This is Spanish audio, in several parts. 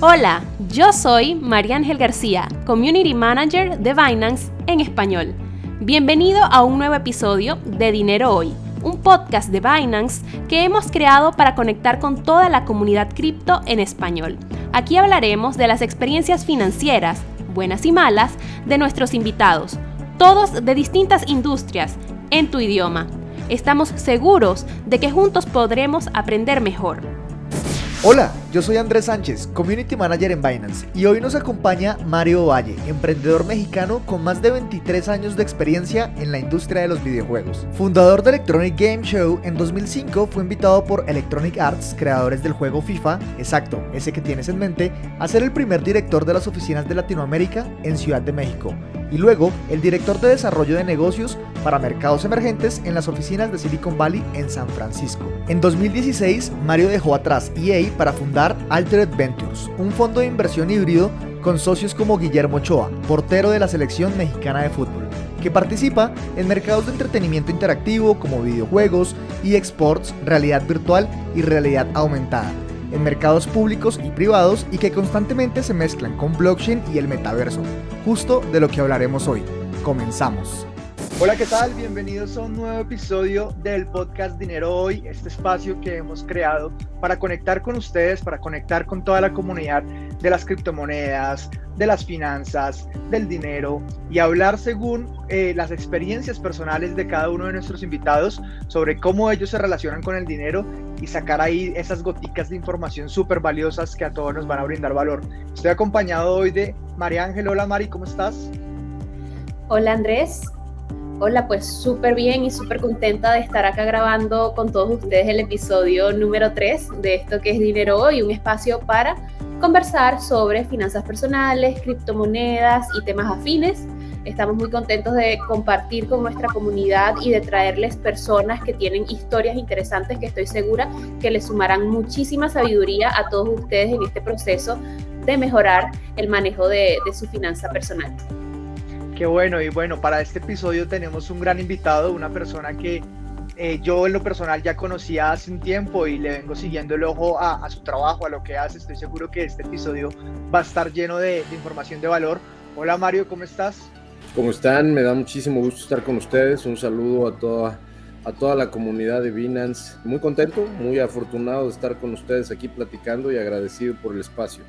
Hola, yo soy María Ángel García, Community Manager de Binance en español. Bienvenido a un nuevo episodio de Dinero Hoy, un podcast de Binance que hemos creado para conectar con toda la comunidad cripto en español. Aquí hablaremos de las experiencias financieras, buenas y malas, de nuestros invitados, todos de distintas industrias, en tu idioma. Estamos seguros de que juntos podremos aprender mejor. Hola, yo soy Andrés Sánchez, Community Manager en Binance, y hoy nos acompaña Mario Valle, emprendedor mexicano con más de 23 años de experiencia en la industria de los videojuegos. Fundador de Electronic Game Show, en 2005 fue invitado por Electronic Arts, creadores del juego FIFA, exacto, ese que tienes en mente, a ser el primer director de las oficinas de Latinoamérica en Ciudad de México, y luego el director de desarrollo de negocios para mercados emergentes en las oficinas de Silicon Valley en San Francisco. En 2016, Mario dejó atrás EA para fundar Altered Ventures, un fondo de inversión híbrido con socios como Guillermo Ochoa, portero de la selección mexicana de fútbol, que participa en mercados de entretenimiento interactivo como videojuegos, eSports, realidad virtual y realidad aumentada, en mercados públicos y privados y que constantemente se mezclan con blockchain y el metaverso, justo de lo que hablaremos hoy. Comenzamos. Hola, ¿qué tal? Bienvenidos a un nuevo episodio del podcast Dinero Hoy, este espacio que hemos creado para conectar con ustedes, para conectar con toda la comunidad de las criptomonedas, de las finanzas, del dinero y hablar según las experiencias personales de cada uno de nuestros invitados sobre cómo ellos se relacionan con el dinero y sacar ahí esas goticas de información súper valiosas que a todos nos van a brindar valor. Estoy acompañado hoy de María Ángel. Hola Mari, ¿cómo estás? Hola Andrés. Hola, pues súper bien y súper contenta de estar acá grabando con todos ustedes el episodio número 3 de esto que es Dinero Hoy, un espacio para conversar sobre finanzas personales, criptomonedas y temas afines. Estamos muy contentos de compartir con nuestra comunidad y de traerles personas que tienen historias interesantes que estoy segura que les sumarán muchísima sabiduría a todos ustedes en este proceso de mejorar el manejo de su finanza personal. Qué bueno, y bueno, para este episodio tenemos un gran invitado, una persona que yo en lo personal ya conocía hace un tiempo y le vengo siguiendo el ojo a su trabajo, a lo que hace. Estoy seguro que este episodio va a estar lleno de información de valor. Hola Mario, ¿cómo estás? ¿Cómo están? Me da muchísimo gusto estar con ustedes. Un saludo a toda la comunidad de Binance. Muy contento, muy afortunado de estar con ustedes aquí platicando y agradecido por el espacio.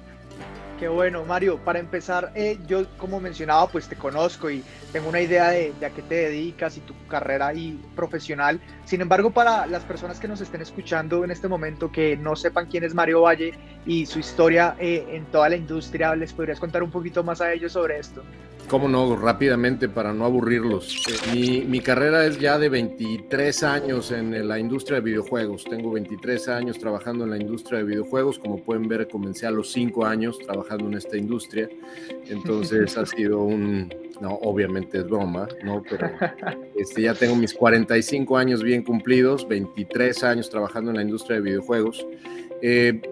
Qué bueno, Mario. Para empezar, yo como mencionaba, pues te conozco y tengo una idea de a qué te dedicas y tu carrera y profesional. Sin embargo, para las personas que nos estén escuchando en este momento que no sepan quién es Mario Valle y su historia en toda la industria, ¿les podrías contar un poquito más a ellos sobre esto? Cómo no, rápidamente para no aburrirlos. Mi carrera es ya de 23 años en la industria de videojuegos. Tengo 23 años trabajando en la industria de videojuegos. Como pueden ver, comencé a los 5 años trabajando en esta industria. Entonces ha sido no, obviamente es broma, ¿no? Pero ya tengo mis 45 años bien cumplidos, 23 años trabajando en la industria de videojuegos.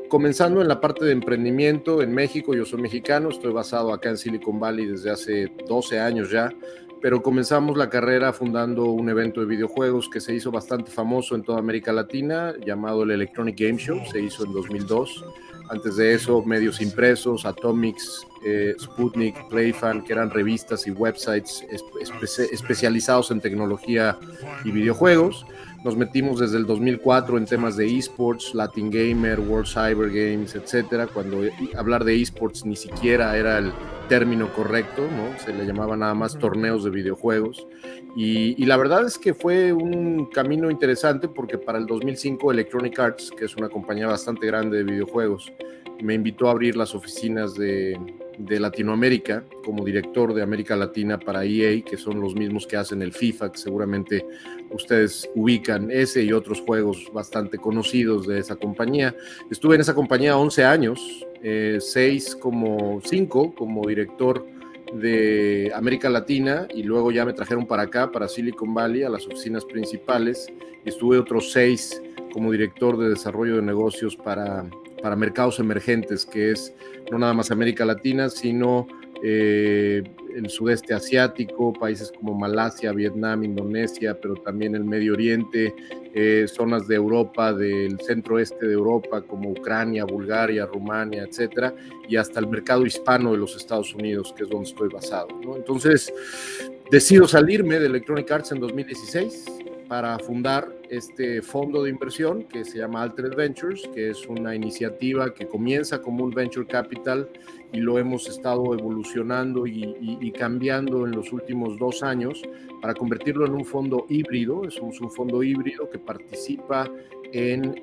Comenzando en la parte de emprendimiento en México. Yo soy mexicano, estoy basado acá en Silicon Valley desde hace 12 años ya, pero comenzamos la carrera fundando un evento de videojuegos que se hizo bastante famoso en toda América Latina, llamado el Electronic Game Show. Se hizo en 2002. Antes de eso, medios impresos, Atomics, Sputnik, PlayFan, que eran revistas y websites especializados en tecnología y videojuegos. Nos metimos desde el 2004 en temas de eSports, Latin Gamer, World Cyber Games, etcétera, cuando hablar de eSports ni siquiera era el término correcto, ¿no? Se le llamaba nada más torneos de videojuegos. Y la verdad es que fue un camino interesante porque para el 2005 Electronic Arts, que es una compañía bastante grande de videojuegos, me invitó a abrir las oficinas de Latinoamérica como director de América Latina para EA, que son los mismos que hacen el FIFA, que seguramente ustedes ubican ese y otros juegos bastante conocidos de esa compañía. Estuve en esa compañía 11 años, 5 como director de América Latina, y luego ya me trajeron para acá, para Silicon Valley, a las oficinas principales, y estuve otros 6 como director de desarrollo de negocios para mercados emergentes, que es no nada más América Latina, sino el sudeste asiático, países como Malasia, Vietnam, Indonesia, pero también el Medio Oriente, zonas de Europa, del centro-este de Europa, como Ucrania, Bulgaria, Rumania, etcétera, y hasta el mercado hispano de los Estados Unidos, que es donde estoy basado, ¿no? Entonces, decido salirme de Electronic Arts en 2016 para fundar este fondo de inversión que se llama Altered Ventures, que es una iniciativa que comienza como un venture capital y lo hemos estado evolucionando y cambiando en los últimos 2 años para convertirlo en un fondo híbrido. Somos un fondo híbrido que participa en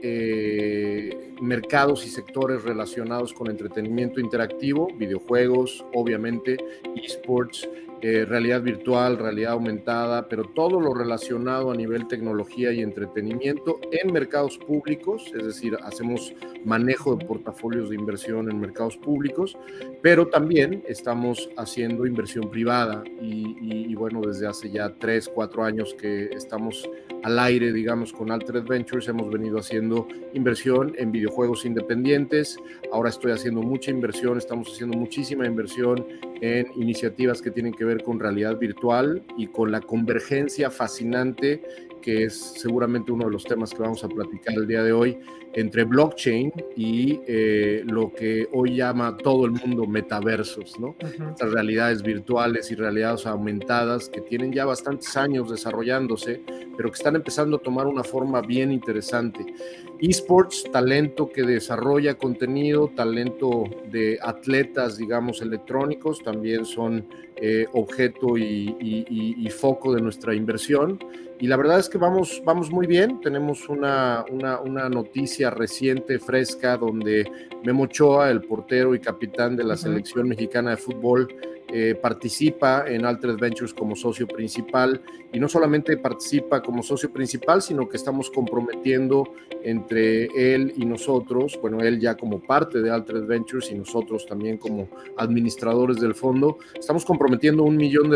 mercados y sectores relacionados con entretenimiento interactivo, videojuegos, obviamente, esports, realidad virtual, realidad aumentada, pero todo lo relacionado a nivel tecnología y entretenimiento en mercados públicos, es decir, hacemos manejo de portafolios de inversión en mercados públicos, pero también estamos haciendo inversión privada y bueno, desde hace ya 3, 4 años que estamos al aire, digamos, con Altered Ventures, hemos venido haciendo inversión en videojuegos independientes. Ahora estoy haciendo mucha inversión, estamos haciendo muchísima inversión en iniciativas que tienen que ver con realidad virtual y con la convergencia fascinante, que es seguramente uno de los temas que vamos a platicar el día de hoy, entre blockchain y lo que hoy llama todo el mundo metaversos, ¿no? Estas realidades virtuales y realidades aumentadas que tienen ya bastantes años desarrollándose, pero que están empezando a tomar una forma bien interesante. Esports, talento que desarrolla contenido, talento de atletas, digamos, electrónicos, también son objeto y foco de nuestra inversión. Y la verdad es que vamos muy bien. Tenemos una noticia reciente, fresca, donde Memo Ochoa, el portero y capitán de la selección mexicana de fútbol, participa en Altered Ventures como socio principal, y no solamente participa como socio principal, sino que estamos comprometiendo entre él y nosotros, bueno, él ya como parte de Altered Ventures y nosotros también como administradores del fondo, estamos comprometiendo $1 millón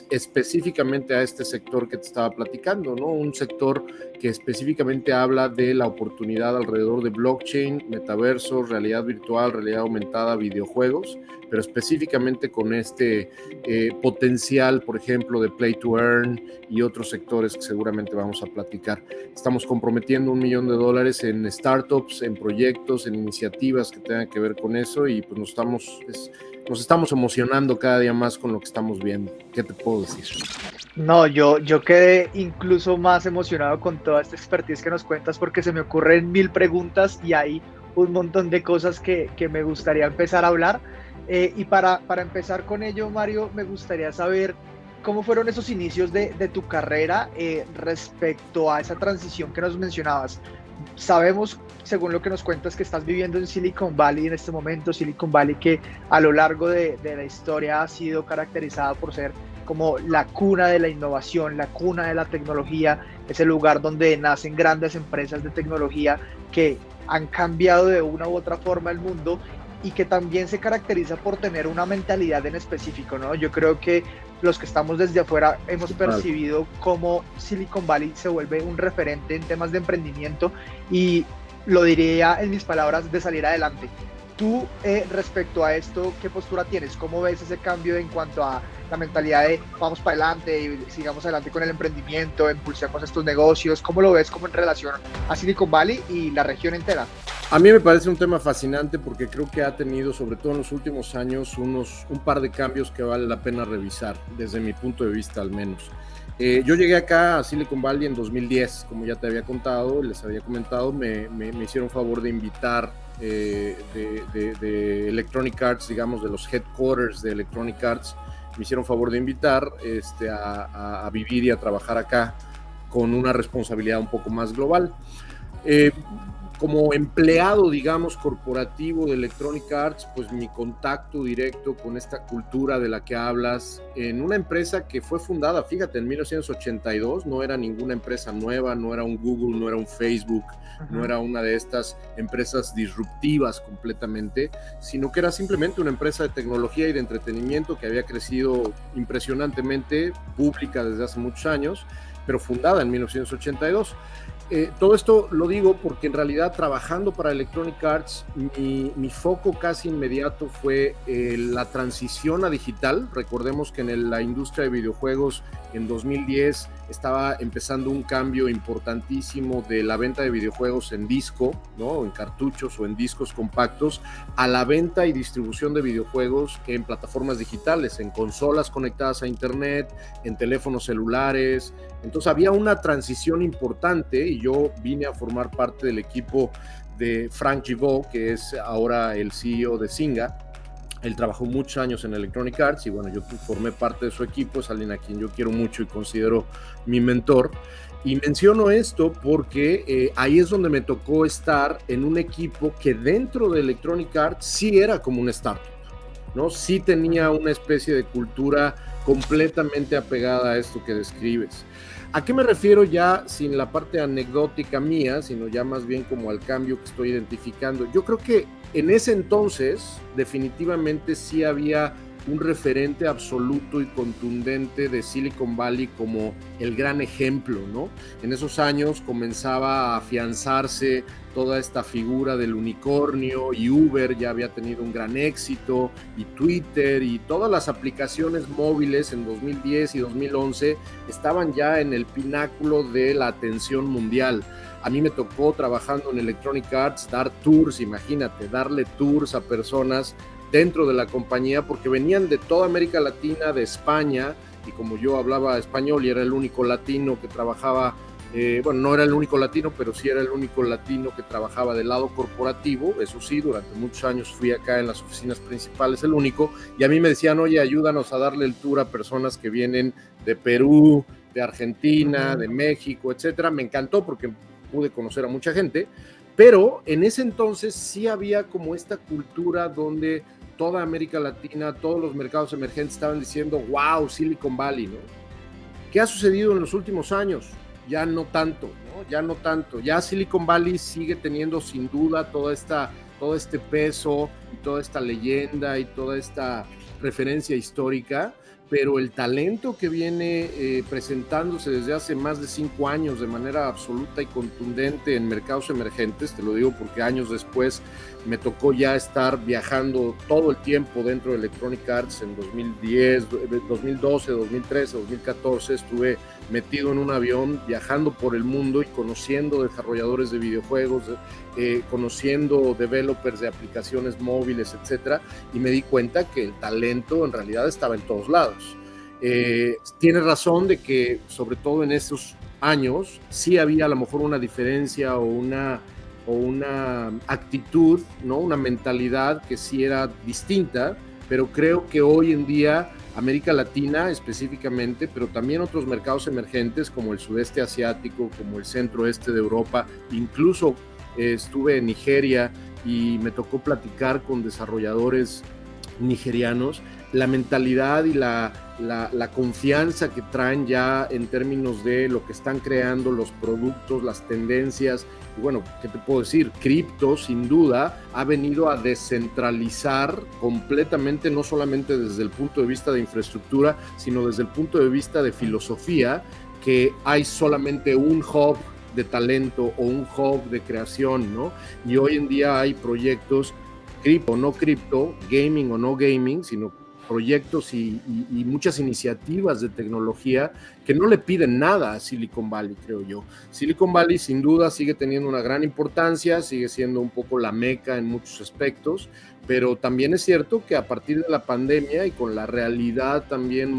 específicamente a este sector que te estaba platicando, ¿no? Un sector que específicamente habla de la oportunidad alrededor de blockchain, metaverso, realidad virtual, realidad aumentada, videojuegos, pero específicamente con este potencial, por ejemplo, de play to earn y otros sectores que seguramente vamos a platicar. Estamos comprometiendo $1 millón en startups, en proyectos, en iniciativas que tengan que ver con eso, y pues nos estamos emocionando cada día más con lo que estamos viendo. ¿Qué te puedo decir? No, yo quedé incluso más emocionado con toda esta expertise que nos cuentas, porque se me ocurren 1000 preguntas y hay un montón de cosas que me gustaría empezar a hablar. Y para empezar con ello, Mario, me gustaría saber cómo fueron esos inicios de tu carrera respecto a esa transición que nos mencionabas. Sabemos, según lo que nos cuentas, que estás viviendo en Silicon Valley en este momento, Silicon Valley que a lo largo de la historia ha sido caracterizada por ser como la cuna de la innovación, la cuna de la tecnología, es el lugar donde nacen grandes empresas de tecnología que han cambiado de una u otra forma el mundo, y que también se caracteriza por tener una mentalidad en específico, ¿no? Yo creo que los que estamos desde afuera hemos percibido cómo Silicon Valley se vuelve un referente en temas de emprendimiento, y lo diría en mis palabras, de salir adelante. Tú, respecto a esto, ¿qué postura tienes? ¿Cómo ves ese cambio en cuanto a la mentalidad de vamos para adelante y sigamos adelante con el emprendimiento, impulsemos estos negocios? ¿Cómo lo ves como en relación a Silicon Valley y la región entera? A mí me parece un tema fascinante porque creo que ha tenido, sobre todo en los últimos años, un par de cambios que vale la pena revisar, desde mi punto de vista al menos. Yo llegué acá a Silicon Valley en 2010, como ya te había contado, les había comentado, me hicieron favor de invitar de Electronic Arts, digamos, de los headquarters de Electronic Arts, me hicieron favor de invitar a vivir y a trabajar acá con una responsabilidad un poco más global. Como empleado, digamos, corporativo de Electronic Arts, pues mi contacto directo con esta cultura de la que hablas, en una empresa que fue fundada, fíjate, en 1982, no era ninguna empresa nueva, no era un Google, no era un Facebook, no era una de estas empresas disruptivas completamente, sino que era simplemente una empresa de tecnología y de entretenimiento que había crecido impresionantemente, pública desde hace muchos años, pero fundada en 1982. todo esto lo digo porque en realidad trabajando para Electronic Arts, mi foco casi inmediato fue la transición a digital. Recordemos que en la industria de videojuegos en 2010 estaba empezando un cambio importantísimo de la venta de videojuegos en disco, ¿no? En cartuchos o en discos compactos, a la venta y distribución de videojuegos en plataformas digitales, en consolas conectadas a internet, en teléfonos celulares. Entonces había una transición importante y yo vine a formar parte del equipo de Frank Gibeau, que es ahora el CEO de Zynga. Él trabajó muchos años en Electronic Arts y bueno, yo formé parte de su equipo, es alguien a quien yo quiero mucho y considero mi mentor. Y menciono esto porque ahí es donde me tocó estar en un equipo que dentro de Electronic Arts sí era como un startup, ¿no? Sí tenía una especie de cultura completamente apegada a esto que describes. ¿A qué me refiero ya sin la parte anecdótica mía, sino ya más bien como al cambio que estoy identificando? Yo creo que en ese entonces definitivamente sí había un referente absoluto y contundente de Silicon Valley como el gran ejemplo, ¿no? En esos años comenzaba a afianzarse toda esta figura del unicornio y Uber ya había tenido un gran éxito y Twitter y todas las aplicaciones móviles en 2010 y 2011 estaban ya en el pináculo de la atención mundial. A mí me tocó trabajando en Electronic Arts dar tours, imagínate, darle tours a personas dentro de la compañía porque venían de toda América Latina, de España, y como yo hablaba español y era el único latino que trabajaba, bueno, no era el único latino, pero sí era el único latino que trabajaba del lado corporativo, eso sí, durante muchos años fui acá en las oficinas principales, el único, y a mí me decían, oye, ayúdanos a darle el tour a personas que vienen de Perú, de Argentina, de México, etcétera. Me encantó porque pude conocer a mucha gente, pero en ese entonces sí había como esta cultura donde toda América Latina, todos los mercados emergentes estaban diciendo, wow, Silicon Valley, ¿no? ¿Qué ha sucedido en los últimos años? Ya no tanto, ¿no? Ya no tanto. Ya Silicon Valley sigue teniendo sin duda todo este peso y toda esta leyenda y toda esta referencia histórica, pero el talento que viene presentándose desde hace más de 5 años de manera absoluta y contundente en mercados emergentes, te lo digo porque años después me tocó ya estar viajando todo el tiempo dentro de Electronic Arts en 2010, 2012, 2013, 2014, estuve metido en un avión viajando por el mundo y conociendo desarrolladores de videojuegos, conociendo developers de aplicaciones móviles, etcétera, y me di cuenta que el talento en realidad estaba en todos lados. Tienes razón de que sobre todo en estos años sí había a lo mejor una diferencia o una actitud, ¿no? Una mentalidad que sí era distinta, pero creo que hoy en día América Latina específicamente, pero también otros mercados emergentes como el sudeste asiático, como el centro-este de Europa, incluso estuve en Nigeria y me tocó platicar con desarrolladores nigerianos, la mentalidad y la confianza que traen ya en términos de lo que están creando, los productos, las tendencias. Y bueno, ¿qué te puedo decir? Cripto, sin duda, ha venido a descentralizar completamente, no solamente desde el punto de vista de infraestructura, sino desde el punto de vista de filosofía, que hay solamente un hub de talento o un hub de creación, ¿no? Y hoy en día hay proyectos, cripto o no cripto, gaming o no gaming, sino proyectos y muchas iniciativas de tecnología que no le piden nada a Silicon Valley, creo yo. Silicon Valley sin duda sigue teniendo una gran importancia, sigue siendo un poco la meca en muchos aspectos, pero también es cierto que a partir de la pandemia y con la realidad también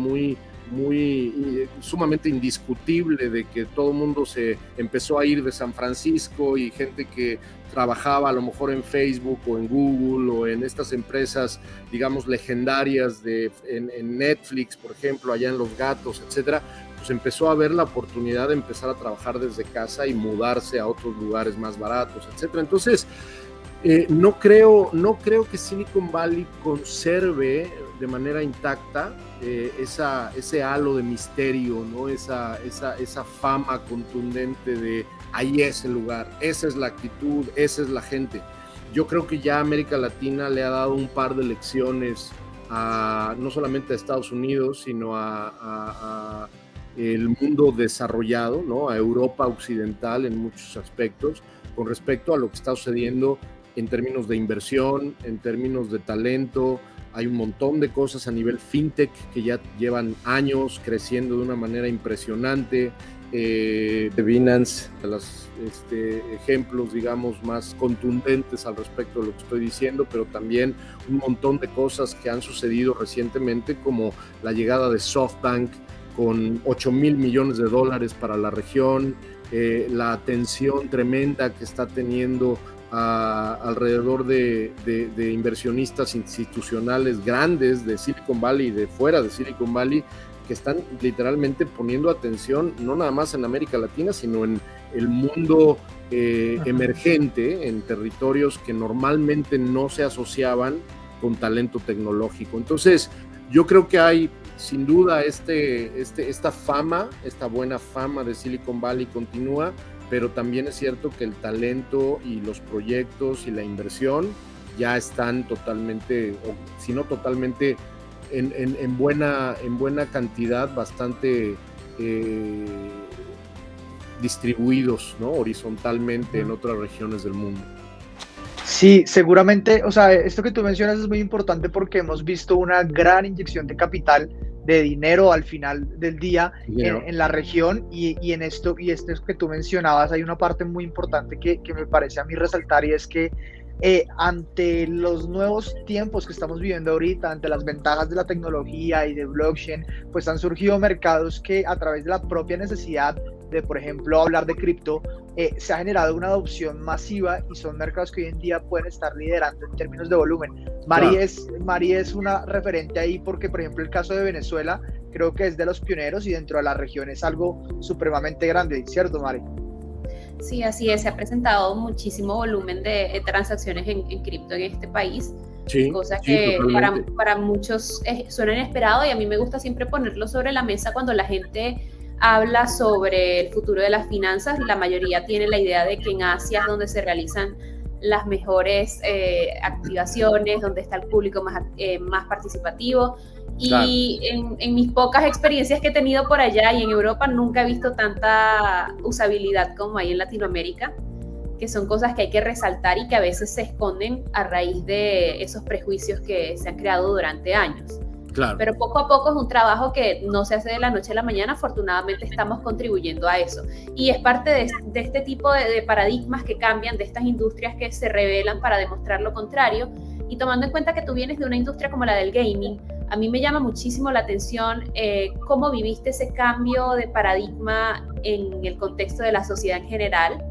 sumamente indiscutible de que todo el mundo se empezó a ir de San Francisco y gente que trabajaba a lo mejor en Facebook o en Google o en estas empresas, digamos, legendarias en Netflix, por ejemplo, allá en Los Gatos, etcétera, pues empezó a ver la oportunidad de empezar a trabajar desde casa y mudarse a otros lugares más baratos, etcétera. Entonces, no creo que Silicon Valley conserve de manera intacta ese halo de misterio, ¿no? Esa fama contundente de ahí es el lugar, esa es la actitud, esa es la gente. Yo creo que ya América Latina le ha dado un par de lecciones no solamente a Estados Unidos, sino el mundo desarrollado, ¿no? A Europa occidental en muchos aspectos, con respecto a lo que está sucediendo en términos de inversión, en términos de talento. Hay un montón de cosas a nivel fintech que ya llevan años creciendo de una manera impresionante. De Binance, los ejemplos, digamos, más contundentes al respecto de lo que estoy diciendo, pero también un montón de cosas que han sucedido recientemente, como la llegada de SoftBank con $8,000 millones para la región, la atención tremenda que está teniendo alrededor de inversionistas institucionales grandes de Silicon Valley y de fuera de Silicon Valley, que están literalmente poniendo atención no nada más en América Latina, sino en el mundo emergente, en territorios que normalmente no se asociaban con talento tecnológico. Entonces, yo creo que hay sin duda esta fama, esta buena fama de Silicon Valley continúa, pero también es cierto que el talento y los proyectos y la inversión ya están totalmente, o si no totalmente, en buena cantidad, bastante distribuidos, ¿no? Horizontalmente en otras regiones del mundo. Sí, seguramente, o sea, esto que tú mencionas es muy importante porque hemos visto una gran inyección de capital, de dinero al final del día en la región y en esto que tú mencionabas hay una parte muy importante que me parece a mí resaltar, y es que ante los nuevos tiempos que estamos viviendo ahorita, ante las ventajas de la tecnología y de blockchain, pues han surgido mercados que a través de la propia necesidad de, por ejemplo, hablar de cripto, se ha generado una adopción masiva y son mercados que hoy en día pueden estar liderando en términos de volumen. Mari es una referente ahí porque, por ejemplo, el caso de Venezuela creo que es de los pioneros y dentro de la región es algo supremamente grande, ¿cierto, Mari? Sí, así es, se ha presentado muchísimo volumen de transacciones en cripto en este país, sí, cosa sí, que para muchos suena inesperado, y a mí me gusta siempre ponerlo sobre la mesa cuando la gente habla sobre el futuro de las finanzas. La mayoría tiene la idea de que en Asia es donde se realizan las mejores activaciones, donde está el público más participativo. Y claro, en mis pocas experiencias que he tenido por allá y en Europa, nunca he visto tanta usabilidad como hay en Latinoamérica, que son cosas que hay que resaltar y que a veces se esconden a raíz de esos prejuicios que se han creado durante años. Claro. Pero poco a poco es un trabajo que no se hace de la noche a la mañana. Afortunadamente estamos contribuyendo a eso. Y es parte de este tipo de paradigmas que cambian, de estas industrias que se revelan para demostrar lo contrario. Y tomando en cuenta que tú vienes de una industria como la del gaming, a mí me llama muchísimo la atención cómo viviste ese cambio de paradigma en el contexto de la sociedad en general.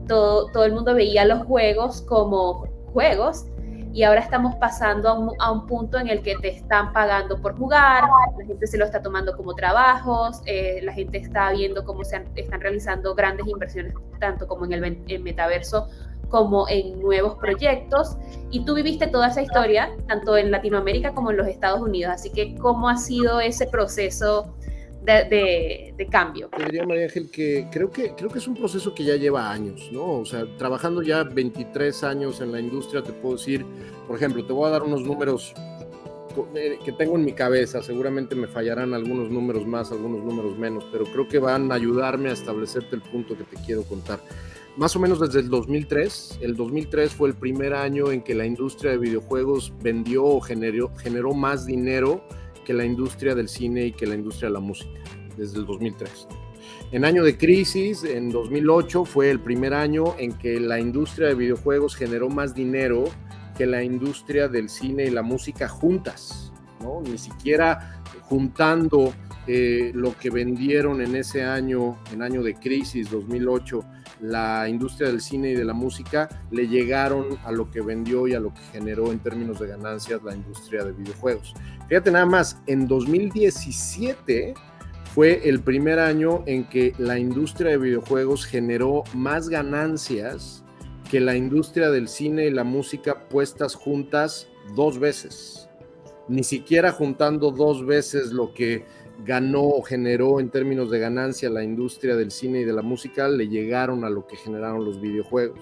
Todo el mundo veía los juegos como juegos, y ahora estamos pasando a un punto en el que te están pagando por jugar, la gente se lo está tomando como trabajos, la gente está viendo cómo están realizando grandes inversiones, tanto como en el metaverso como en nuevos proyectos, y tú viviste toda esa historia, tanto en Latinoamérica como en los Estados Unidos, así que ¿cómo ha sido ese proceso de cambio? Te diría, María Ángel, que creo que es un proceso que ya lleva años, ¿no? O sea, trabajando ya 23 años en la industria, te puedo decir, por ejemplo, te voy a dar unos números que tengo en mi cabeza, seguramente me fallarán algunos números más, algunos números menos, pero creo que van a ayudarme a establecerte el punto que te quiero contar. Más o menos desde el 2003 fue el primer año en que la industria de videojuegos vendió o generó más dinero que la industria del cine y que la industria de la música, desde el 2003. En año de crisis, en 2008, fue el primer año en que la industria de videojuegos generó más dinero que la industria del cine y la música juntas, ¿no? Ni siquiera juntando lo que vendieron en ese año, en año de crisis, 2008, la industria del cine y de la música, le llegaron a lo que vendió y a lo que generó en términos de ganancias la industria de videojuegos. Fíjate nada más, en 2017 fue el primer año en que la industria de videojuegos generó más ganancias que la industria del cine y la música puestas juntas 2 veces. Ni siquiera juntando 2 veces lo que ganó o generó en términos de ganancia la industria del cine y de la música, le llegaron a lo que generaron los videojuegos.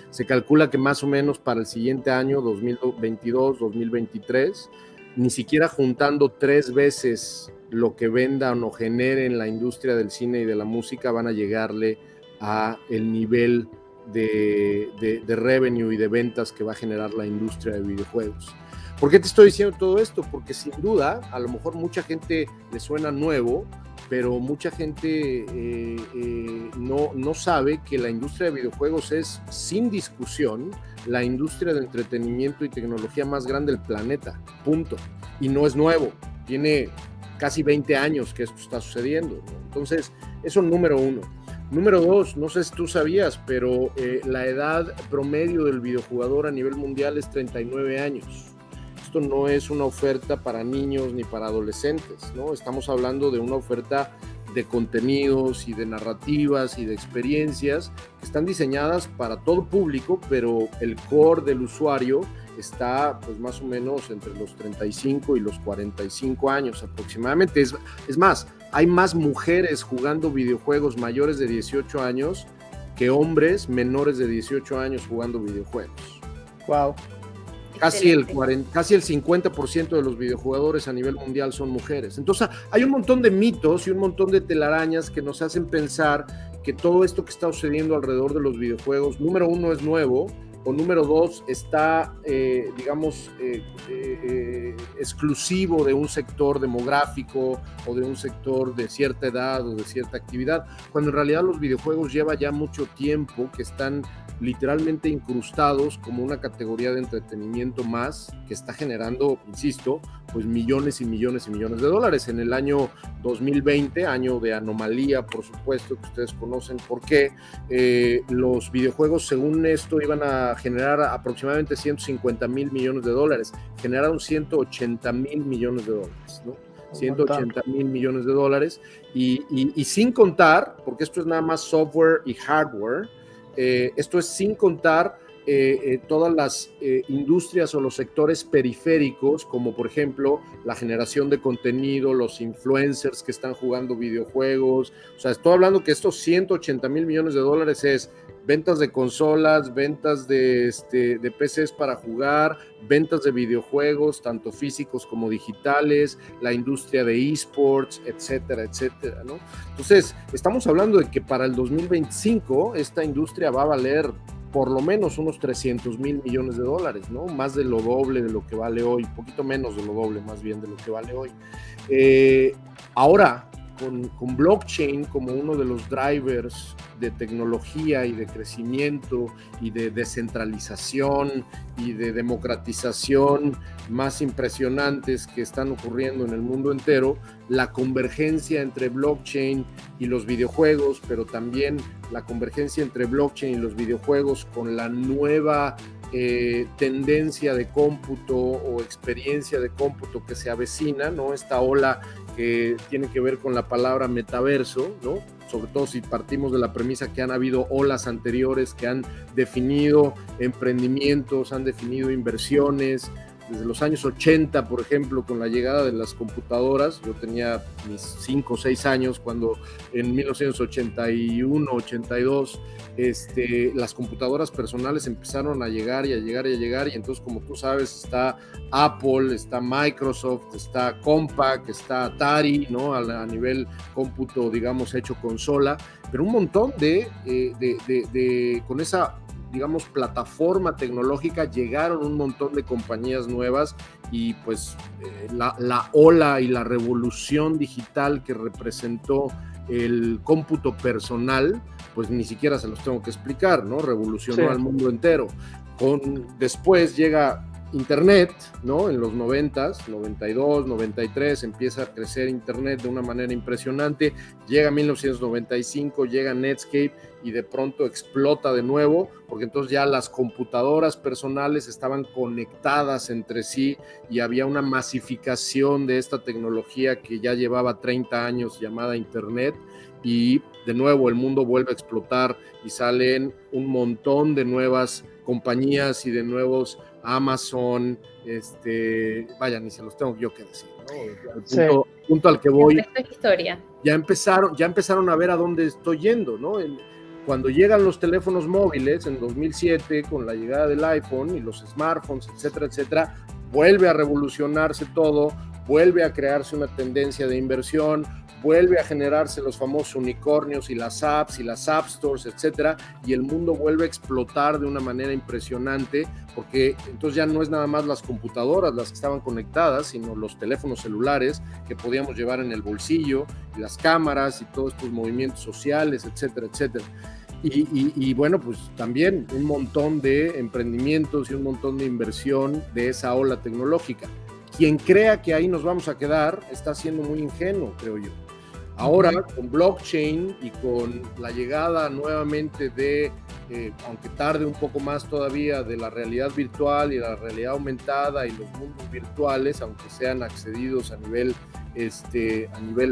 Se calcula que más o menos para el siguiente año, 2022, 2023, ni siquiera juntando 3 veces lo que vendan o generen la industria del cine y de la música, van a llegarle a el nivel de revenue y de ventas que va a generar la industria de videojuegos. ¿Por qué te estoy diciendo todo esto? Porque sin duda, a lo mejor mucha gente le suena nuevo, pero mucha gente no sabe que la industria de videojuegos es, sin discusión, la industria de entretenimiento y tecnología más grande del planeta, punto. Y no es nuevo, tiene casi 20 años que esto está sucediendo, ¿no? Entonces, eso número uno. Número dos, no sé si tú sabías, pero la edad promedio del videojugador a nivel mundial es 39 años. Esto no es una oferta para niños ni para adolescentes, ¿no? Estamos hablando de una oferta de contenidos y de narrativas y de experiencias que están diseñadas para todo público, pero el core del usuario está pues más o menos entre los 35 y los 45 años aproximadamente. Es más, hay más mujeres jugando videojuegos mayores de 18 años que hombres menores de 18 años jugando videojuegos. Wow. Casi el 50% de los videojugadores a nivel mundial son mujeres. Entonces hay un montón de mitos y un montón de telarañas que nos hacen pensar que todo esto que está sucediendo alrededor de los videojuegos, número uno, es nuevo, o número dos, está, exclusivo de un sector demográfico o de un sector de cierta edad o de cierta actividad, cuando en realidad los videojuegos lleva ya mucho tiempo que están literalmente incrustados como una categoría de entretenimiento más que está generando, insisto, pues millones y millones y millones de dólares. En el año 2020, año de anomalía, por supuesto, que ustedes conocen por qué, los videojuegos, según esto, iban a generar aproximadamente 150 mil millones de dólares, generaron 180 mil millones de dólares, ¿no? 180 mil millones de dólares, y sin contar, porque esto es nada más software y hardware, esto es sin contar todas las industrias o los sectores periféricos, como por ejemplo la generación de contenido, los influencers que están jugando videojuegos. O sea, estoy hablando que estos 180 mil millones de dólares es ventas de consolas, ventas de PCs para jugar, ventas de videojuegos, tanto físicos como digitales, la industria de esports, etcétera, etcétera, ¿no? Entonces, estamos hablando de que para el 2025 esta industria va a valer por lo menos unos 300 mil millones de dólares, ¿no? Más de lo doble de lo que vale hoy, poquito menos de lo doble más bien de lo que vale hoy. Ahora, con blockchain como uno de los drivers de tecnología y de crecimiento y de descentralización y de democratización más impresionantes que están ocurriendo en el mundo entero, la convergencia entre blockchain y los videojuegos, pero también la convergencia entre blockchain y los videojuegos con la nueva tendencia de cómputo o experiencia de cómputo que se avecina, ¿no? Esta ola que tiene que ver con la palabra metaverso, ¿no? Sobre todo si partimos de la premisa que han habido olas anteriores que han definido emprendimientos, han definido inversiones. Desde los años 80, por ejemplo, con la llegada de las computadoras, yo tenía mis 5 o 6 años cuando en 1981, 82, las computadoras personales empezaron a llegar y a llegar y a llegar, y entonces, como tú sabes, está Apple, está Microsoft, está Compaq, está Atari, ¿no? A nivel cómputo, digamos, hecho consola, pero un montón con esa, digamos, plataforma tecnológica, llegaron un montón de compañías nuevas y pues la ola y la revolución digital que representó el cómputo personal, pues ni siquiera se los tengo que explicar, ¿no? Revolucionó al mundo entero. Después llega Internet, ¿no? En los 90s, 92, 93, empieza a crecer Internet de una manera impresionante, llega 1995, llega Netscape y de pronto explota de nuevo, porque entonces ya las computadoras personales estaban conectadas entre sí y había una masificación de esta tecnología que ya llevaba 30 años llamada Internet, y de nuevo el mundo vuelve a explotar y salen un montón de nuevas compañías y de nuevos Amazon, vaya, ni se los tengo yo que decir, ¿no? Al punto al que voy, ya empezaron a ver a dónde estoy yendo, ¿no? Cuando llegan los teléfonos móviles en 2007, con la llegada del iPhone y los smartphones, etcétera, etcétera, vuelve a revolucionarse todo, vuelve a crearse una tendencia de inversión, vuelve a generarse los famosos unicornios y las apps y las app stores, etcétera, y el mundo vuelve a explotar de una manera impresionante, porque entonces ya no es nada más las computadoras las que estaban conectadas, sino los teléfonos celulares que podíamos llevar en el bolsillo, y las cámaras y todos estos movimientos sociales, etcétera, etcétera. Y bueno, pues también un montón de emprendimientos y un montón de inversión de esa ola tecnológica. Quien crea que ahí nos vamos a quedar está siendo muy ingenuo, creo yo. Ahora, con blockchain y con la llegada nuevamente de, aunque tarde un poco más todavía, de la realidad virtual y la realidad aumentada y los mundos virtuales, aunque sean accedidos a nivel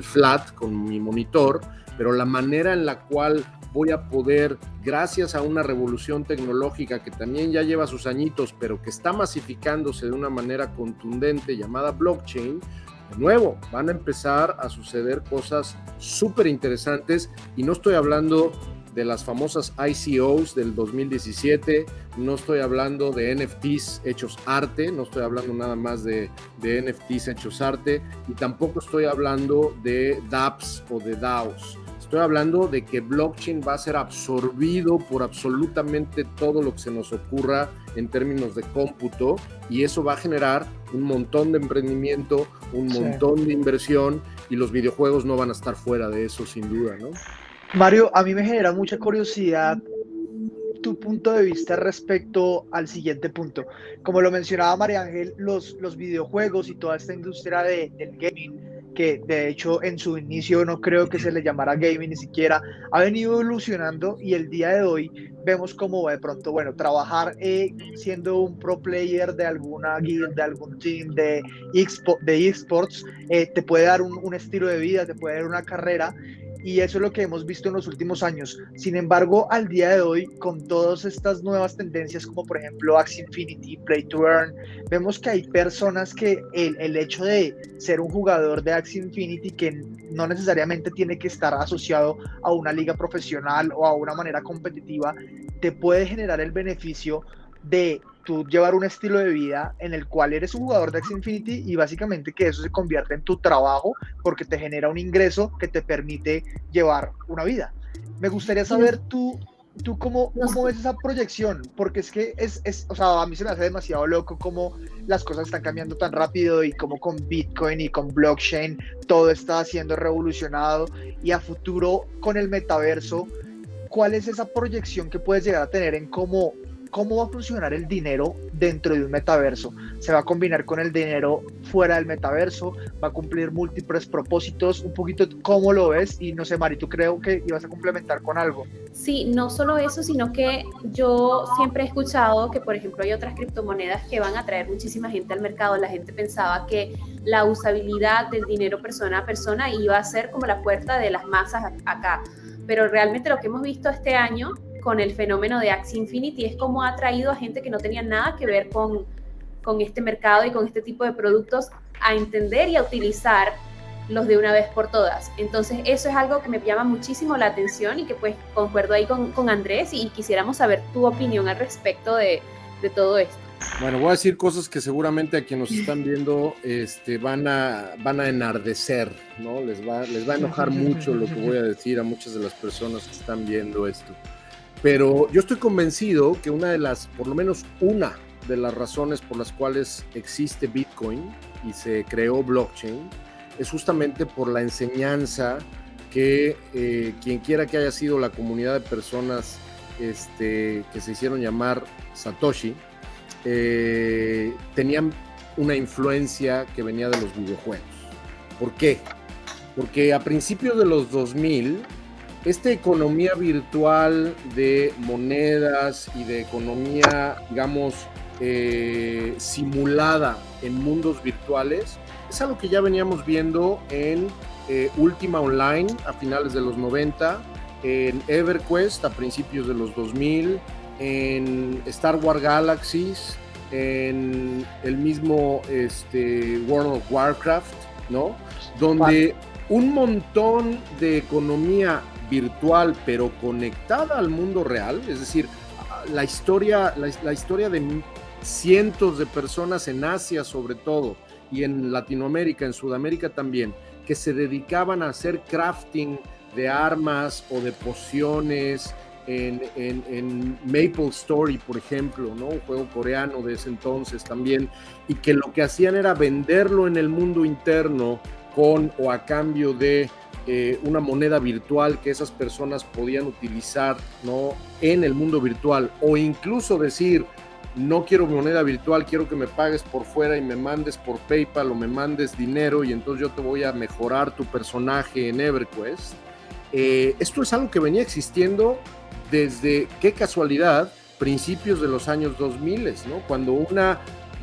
flat con mi monitor, pero la manera en la cual voy a poder, gracias a una revolución tecnológica que también ya lleva sus añitos, pero que está masificándose de una manera contundente llamada blockchain, de nuevo, van a empezar a suceder cosas súper interesantes, y no estoy hablando de las famosas ICOs del 2017, no estoy hablando de NFTs hechos arte, no estoy hablando nada más de NFTs hechos arte, y tampoco estoy hablando de dApps o de DAOs. Estoy hablando de que blockchain va a ser absorbido por absolutamente todo lo que se nos ocurra en términos de cómputo, y eso va a generar un montón de emprendimiento, un montón de inversión, y los videojuegos no van a estar fuera de eso, sin duda, ¿no? Mario, a mí me genera mucha curiosidad tu punto de vista respecto al siguiente punto. Como lo mencionaba María Ángel, los videojuegos y toda esta industria del gaming, que de hecho en su inicio no creo que se le llamara gaming ni siquiera, ha venido evolucionando, y el día de hoy vemos como de pronto, bueno, trabajar siendo un pro player de alguna guild, de algún team de esports, te puede dar un estilo de vida, te puede dar una carrera, y eso es lo que hemos visto en los últimos años. Sin embargo, al día de hoy, con todas estas nuevas tendencias, como por ejemplo Axie Infinity, Play to Earn, vemos que hay personas que el hecho de ser un jugador de Axie Infinity, que no necesariamente tiene que estar asociado a una liga profesional o a una manera competitiva, te puede generar el beneficio de tú llevar un estilo de vida en el cual eres un jugador de Axie Infinity, y básicamente que eso se convierte en tu trabajo, porque te genera un ingreso que te permite llevar una vida. Me gustaría saber tú cómo ves esa proyección, porque es que o sea, a mí se me hace demasiado loco cómo las cosas están cambiando tan rápido, y cómo con Bitcoin y con blockchain todo está siendo revolucionado, y a futuro con el metaverso, ¿cuál es esa proyección que puedes llegar a tener en cómo va a funcionar el dinero dentro de un metaverso? ¿Se va a combinar con el dinero fuera del metaverso? ¿Va a cumplir múltiples propósitos? Un poquito, ¿cómo lo ves? Y no sé, Mari, ¿tú creo que ibas a complementar con algo? Sí, no solo eso, sino que yo siempre he escuchado que, por ejemplo, hay otras criptomonedas que van a traer muchísima gente al mercado. La gente pensaba que la usabilidad del dinero persona a persona iba a ser como la puerta de las masas acá, pero realmente lo que hemos visto este año con el fenómeno de Axie Infinity es cómo ha traído a gente que no tenía nada que ver con este mercado y con este tipo de productos a entender y a utilizar los de una vez por todas. Entonces eso es algo que me llama muchísimo la atención, y que pues concuerdo ahí con Andrés, y quisiéramos saber tu opinión al respecto de todo esto. Bueno, voy a decir cosas que seguramente a quienes nos están viendo van a enardecer, ¿no? Les va a enojar mucho lo que voy a decir a muchas de las personas que están viendo esto. Pero yo estoy convencido que por lo menos una de las razones por las cuales existe Bitcoin y se creó blockchain es justamente por la enseñanza que quien quiera que haya sido la comunidad de personas que se hicieron llamar Satoshi, tenían una influencia que venía de los videojuegos. ¿Por qué? Porque a principios de los 2000, esta economía virtual de monedas y de economía, digamos, simulada en mundos virtuales, es algo que ya veníamos viendo en Ultima Online a finales de los 90, en EverQuest a principios de los 2000, en Star Wars Galaxies, en el mismo World of Warcraft, ¿no? Donde un montón de economía virtual, pero conectada al mundo real, es decir, la historia cientos de personas en Asia sobre todo, y en Latinoamérica, en Sudamérica también, que se dedicaban a hacer crafting de armas o de pociones en Maple Story, por ejemplo, ¿no? Un juego coreano de ese entonces también, y que lo que hacían era venderlo en el mundo interno con o a cambio de una moneda virtual que esas personas podían utilizar, ¿no? En el mundo virtual, o incluso decir, no quiero moneda virtual, quiero que me pagues por fuera y me mandes por PayPal o me mandes dinero y entonces yo te voy a mejorar tu personaje en EverQuest. Esto es algo que venía existiendo desde, qué casualidad, principios de los años 2000, ¿no? Cuando una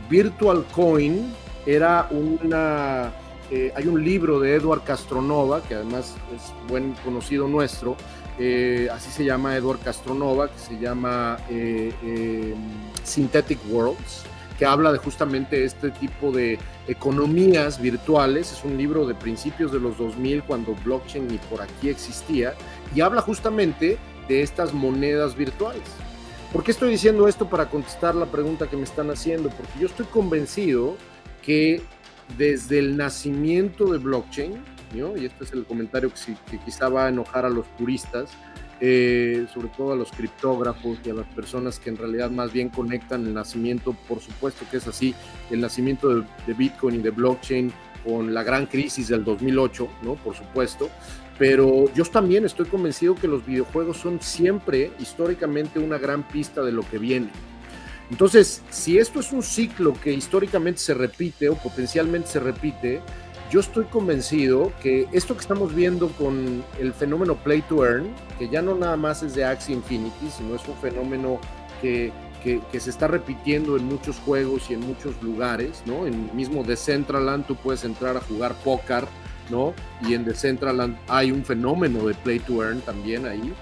virtual coin era una... hay un libro de Edward Castronova, que además es buen conocido nuestro, así se llama Edward Castronova, que se llama Synthetic Worlds, que habla de justamente este tipo de economías virtuales. Es un libro de principios de los 2000, cuando blockchain ni por aquí existía, y habla justamente de estas monedas virtuales. ¿Por qué estoy diciendo esto? Para contestar la pregunta que me están haciendo, porque yo estoy convencido que desde el nacimiento de blockchain, ¿no? Y este es el comentario que quizá va a enojar a los puristas, sobre todo a los criptógrafos y a las personas que en realidad más bien conectan el nacimiento, por supuesto que es así, el nacimiento de Bitcoin y de blockchain con la gran crisis del 2008, ¿no? Por supuesto, pero yo también estoy convencido que los videojuegos son siempre, históricamente, una gran pista de lo que viene. Entonces, si esto es un ciclo que históricamente se repite o potencialmente se repite, yo estoy convencido que esto que estamos viendo con el fenómeno Play to Earn, que ya no nada más es de Axie Infinity, sino es un fenómeno que se está repitiendo en muchos juegos y en muchos lugares, ¿no? En el mismo Decentraland tú puedes entrar a jugar póker, ¿no? Y en Decentraland hay un fenómeno de Play to Earn también ahí.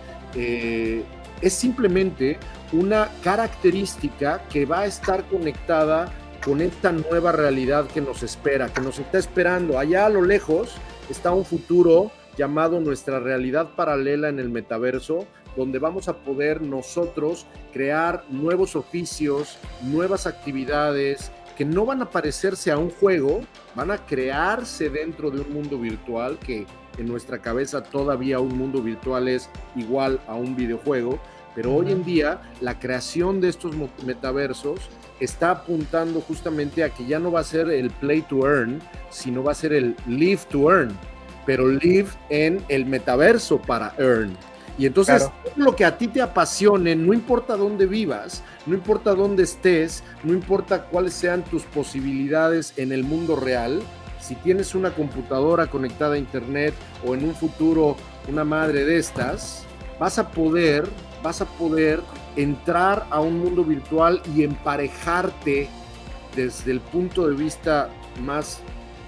Es simplemente una característica que va a estar conectada con esta nueva realidad que nos espera, que nos está esperando. Allá a lo lejos está un futuro llamado nuestra realidad paralela en el metaverso, donde vamos a poder nosotros crear nuevos oficios, nuevas actividades que no van a parecerse a un juego, van a crearse dentro de un mundo virtual, que en nuestra cabeza todavía un mundo virtual es igual a un videojuego, pero hoy en día la creación de estos metaversos está apuntando justamente a que ya no va a ser el play to earn, sino va a ser el live to earn, pero live en el metaverso para earn. Y entonces, claro, lo que a ti te apasione, no importa dónde vivas, no importa dónde estés, no importa cuáles sean tus posibilidades en el mundo real, si tienes una computadora conectada a internet o en un futuro una madre de estas, vas a poder entrar a un mundo virtual y emparejarte desde el punto de vista más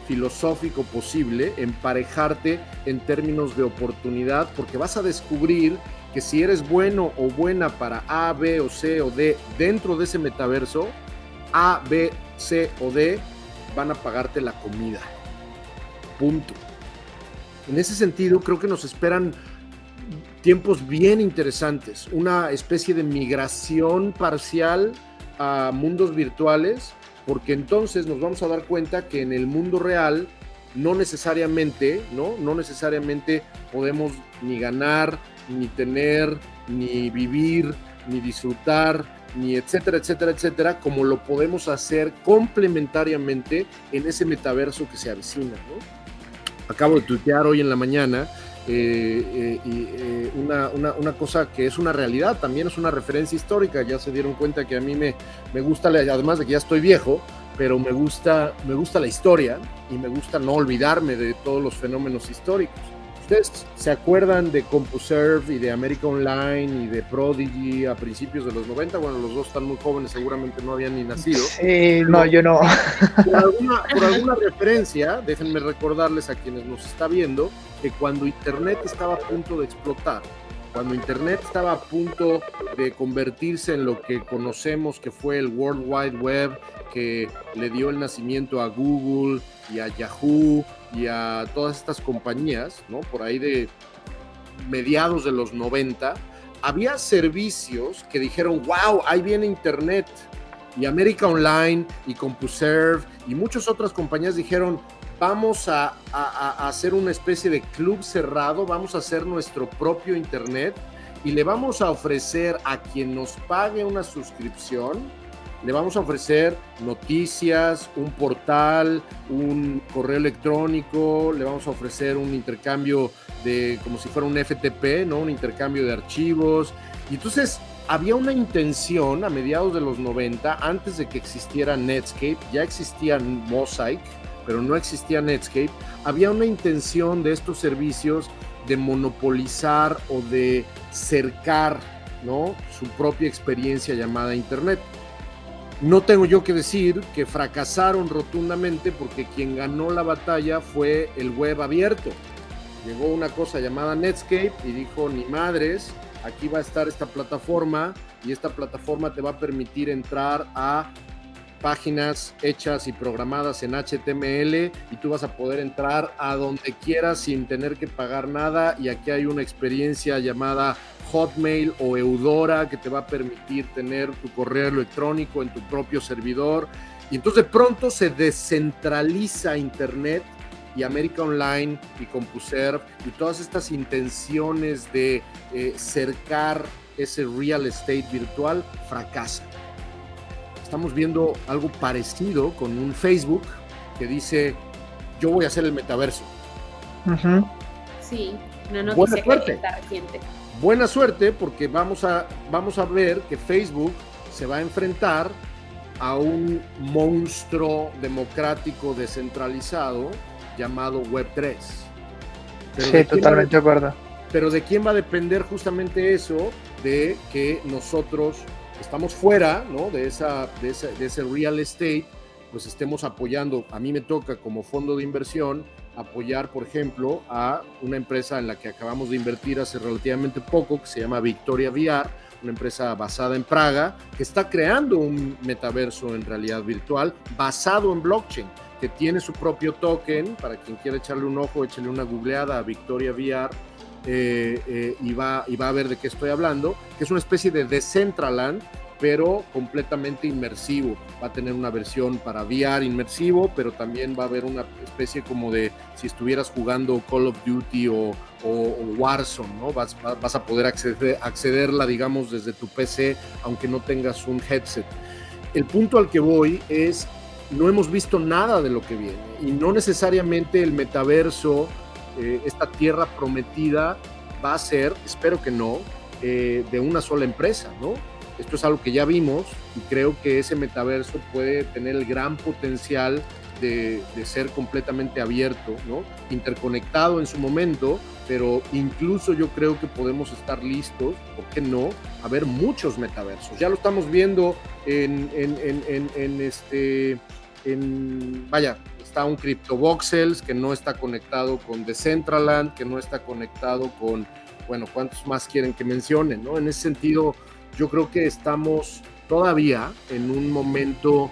filosófico posible, emparejarte en términos de oportunidad, porque vas a descubrir que si eres bueno o buena para A, B o C o D dentro de ese metaverso, A, B, C o D van a pagarte la comida. Punto. En ese sentido, creo que nos esperan tiempos bien interesantes, una especie de migración parcial a mundos virtuales, porque entonces nos vamos a dar cuenta que en el mundo real no necesariamente podemos ni ganar, ni tener, ni vivir, ni disfrutar, ni etcétera, etcétera, etcétera, como lo podemos hacer complementariamente en ese metaverso que se avecina, ¿no? Acabo de tuitear hoy en la mañana una cosa que es una realidad, también es una referencia histórica. Ya se dieron cuenta que a mí me gusta, además de que ya estoy viejo, pero me gusta la historia y me gusta no olvidarme de todos los fenómenos históricos. ¿Ustedes se acuerdan de CompuServe y de América Online y de Prodigy a principios de los 90? Bueno, los dos están muy jóvenes, seguramente no habían ni nacido. Sí, no, yo no. Por alguna referencia, déjenme recordarles a quienes nos está viendo que cuando Internet estaba a punto de explotar, cuando Internet estaba a punto de convertirse en lo que conocemos que fue el World Wide Web, que le dio el nacimiento a Google y a Yahoo y a todas estas compañías, ¿no? Por ahí de mediados de los 90, había servicios que dijeron, wow, ahí viene Internet, Y América Online y CompuServe y muchas otras compañías dijeron, vamos a hacer una especie de club cerrado, vamos a hacer nuestro propio internet y le vamos a ofrecer a quien nos pague una suscripción, le vamos a ofrecer noticias, un portal, un correo electrónico, le vamos a ofrecer un intercambio como si fuera un FTP, ¿no? Un intercambio de archivos. Y entonces había una intención a mediados de los 90, antes de que existiera Netscape, ya existía Mosaic, pero no existía Netscape, había una intención de estos servicios de monopolizar o de cercar, ¿no?, su propia experiencia llamada Internet. No tengo yo que decir que fracasaron rotundamente, porque quien ganó la batalla fue el web abierto. Llegó una cosa llamada Netscape y dijo, ni madres, aquí va a estar esta plataforma y esta plataforma te va a permitir entrar a páginas hechas y programadas en HTML y tú vas a poder entrar a donde quieras sin tener que pagar nada, y aquí hay una experiencia llamada Hotmail o Eudora que te va a permitir tener tu correo electrónico en tu propio servidor. Y entonces de pronto se descentraliza Internet, y América Online y CompuServe y todas estas intenciones de cercar ese real estate virtual fracasan. Estamos viendo algo parecido con un Facebook que dice, yo voy a hacer el metaverso. Uh-huh. Sí, una noticia que está reciente. Buena suerte, porque vamos a ver que Facebook se va a enfrentar a un monstruo democrático descentralizado llamado Web3. Sí, totalmente de acuerdo. Pero ¿de quién va a depender justamente eso? De que nosotros estamos fuera, ¿no?, de ese real estate, pues estemos apoyando. A mí me toca como fondo de inversión apoyar, por ejemplo, a una empresa en la que acabamos de invertir hace relativamente poco, que se llama Victoria VR, una empresa basada en Praga, que está creando un metaverso en realidad virtual basado en blockchain, que tiene su propio token. Para quien quiera echarle un ojo, échale una googleada a Victoria VR, y va a ver de qué estoy hablando, que es una especie de Decentraland, pero completamente inmersivo. Va a tener una versión para VR inmersivo, pero también va a haber una especie como de si estuvieras jugando Call of Duty o Warzone, ¿no? Vas a poder accederla, digamos, desde tu PC, aunque no tengas un headset. El punto al que voy es, no hemos visto nada de lo que viene, y no necesariamente el metaverso, esta tierra prometida, va a ser, espero que no, de una sola empresa, ¿no? Esto es algo que ya vimos, y creo que ese metaverso puede tener el gran potencial de ser completamente abierto, ¿no?, interconectado en su momento, pero incluso yo creo que podemos estar listos, ¿por qué no?, a ver muchos metaversos. Ya lo estamos viendo está un CryptoVoxels que no está conectado con Decentraland, que no está conectado con, bueno, ¿cuántos más quieren que mencione, no? En ese sentido, yo creo que estamos todavía en un momento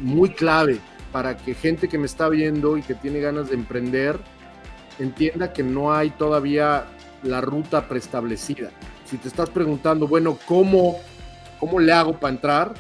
muy clave para que gente que me está viendo y que tiene ganas de emprender entienda que no hay todavía la ruta preestablecida. Si te estás preguntando, bueno, ¿cómo le hago para entrar?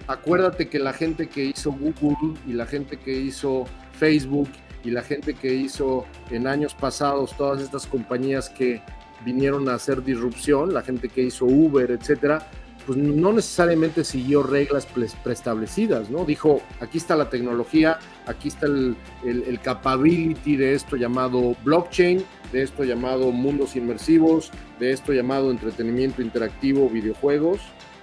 Acuérdate que la gente que hizo Google y la gente que hizo Facebook y la gente que hizo en años pasados todas estas compañías que vinieron a hacer disrupción, la gente que hizo Uber, etcétera, pues no necesariamente siguió reglas preestablecidas, ¿no? Dijo, aquí está la tecnología, aquí está el capability de esto llamado blockchain, de esto llamado mundos inmersivos, de esto llamado entretenimiento interactivo, videojuegos.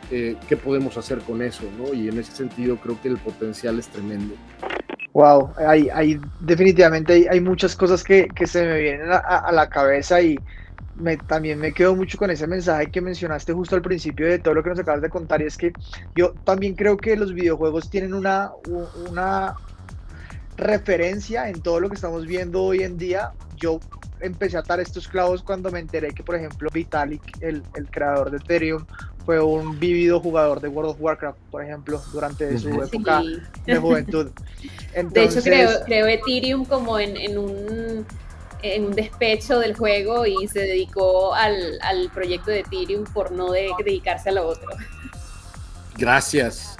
¿Qué podemos hacer con eso, ¿no? Y en ese sentido creo que el potencial es tremendo. Wow, definitivamente hay muchas cosas que se me vienen a la cabeza, y también me quedo mucho con ese mensaje que mencionaste justo al principio de todo lo que nos acabas de contar, y es que yo también creo que los videojuegos tienen una referencia en todo lo que estamos viendo hoy en día. Yo empecé a atar estos clavos cuando me enteré que, por ejemplo, Vitalik, el creador de Ethereum, fue un vívido jugador de World of Warcraft, por ejemplo, durante su época de juventud. Entonces, de hecho, creó Ethereum como en un despecho del juego, y se dedicó al proyecto de Ethereum por no dedicarse a lo otro. Gracias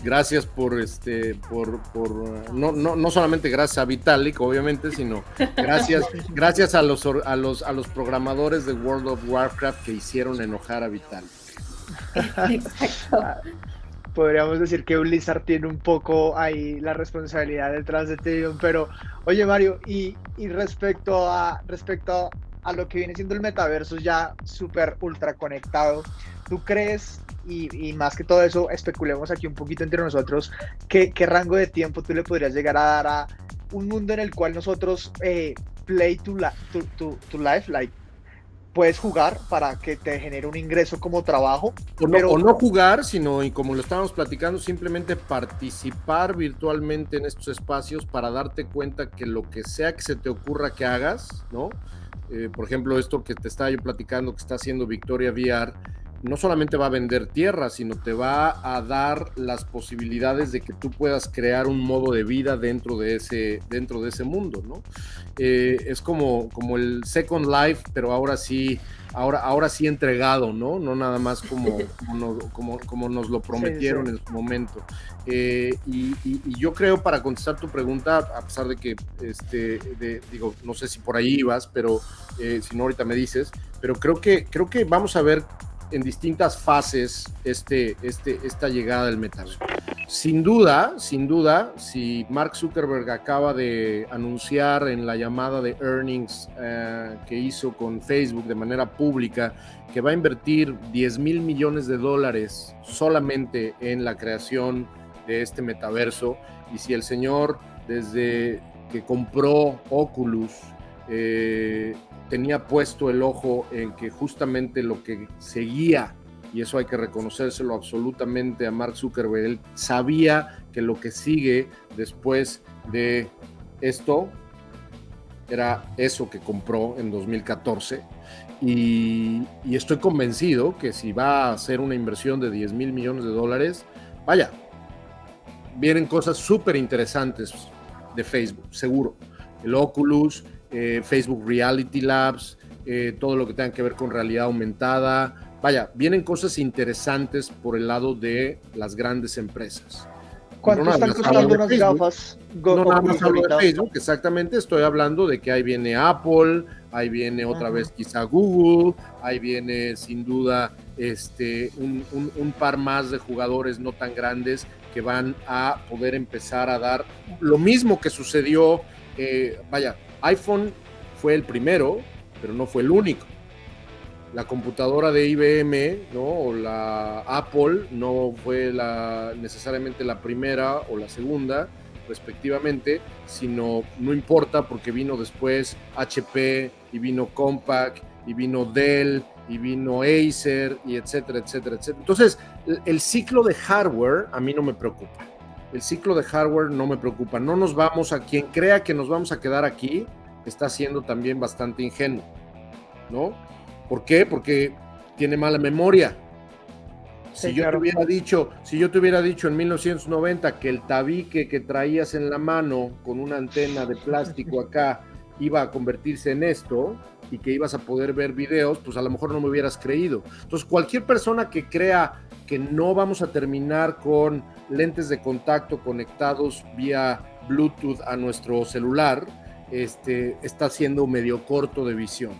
no solamente gracias a Vitalik, obviamente, sino gracias a los programadores de World of Warcraft que hicieron enojar a Vitalik. Exacto. Podríamos decir que Blizzard tiene un poco ahí la responsabilidad detrás de Tyrion, pero oye Mario, y respecto a lo que viene siendo el metaverso ya súper ultra conectado, ¿tú crees, y más que todo eso, especulemos aquí un poquito entre nosotros, qué rango de tiempo tú le podrías llegar a dar a un mundo en el cual nosotros play to life, like, puedes jugar para que te genere un ingreso como trabajo? O no jugar, sino, y como lo estábamos platicando, simplemente participar virtualmente en estos espacios para darte cuenta que lo que sea que se te ocurra que hagas, ¿no? Por ejemplo, esto que te estaba yo platicando que está haciendo Victoria VR, no solamente va a vender tierra, sino te va a dar las posibilidades de que tú puedas crear un modo de vida dentro de ese mundo, ¿no? Es como el Second Life, pero ahora sí entregado, ¿no? No nada más como nos lo prometieron en su momento. Y yo creo, para contestar tu pregunta, a pesar de que, digo, no sé si por ahí ibas, pero si no ahorita me dices, pero creo que vamos a ver en distintas fases esta llegada del metaverso. Sin duda, si Mark Zuckerberg acaba de anunciar en la llamada de earnings que hizo con Facebook de manera pública que va a invertir $10,000 millones solamente en la creación de este metaverso, y si el señor, desde que compró Oculus, tenía puesto el ojo en que justamente lo que seguía, y eso hay que reconocérselo absolutamente a Mark Zuckerberg, él sabía que lo que sigue después de esto era eso que compró en 2014, y estoy convencido que si va a hacer una inversión de $10,000 millones, vaya, vienen cosas súper interesantes de Facebook, seguro. El Oculus, Facebook Reality Labs, todo lo que tenga que ver con realidad aumentada. Vaya, vienen cosas interesantes por el lado de las grandes empresas. ¿Cuánto están costando unas gafas? No nada más hablo de Facebook, exactamente. Estoy hablando de que ahí viene Apple, ahí viene otra vez quizá Google, ahí viene sin duda un par más de jugadores no tan grandes que van a poder empezar a dar lo mismo que sucedió. Vaya, iPhone fue el primero, pero no fue el único. La computadora de IBM, ¿no? O la Apple no fue necesariamente la primera o la segunda, respectivamente, sino no importa, porque vino después HP, y vino Compaq, y vino Dell, y vino Acer, y etcétera, etcétera, etcétera. Entonces, el ciclo de hardware a mí no me preocupa. El ciclo de hardware no me preocupa. No nos vamos a... Quien crea que nos vamos a quedar aquí está siendo también bastante ingenuo, ¿no? ¿Por qué? Porque tiene mala memoria. Si yo te hubiera dicho en 1990 que el tabique que traías en la mano con una antena de plástico acá iba a convertirse en esto y que ibas a poder ver videos, pues a lo mejor no me hubieras creído. Entonces, cualquier persona que crea que no vamos a terminar con lentes de contacto conectados vía Bluetooth a nuestro celular, está siendo medio corto de visión.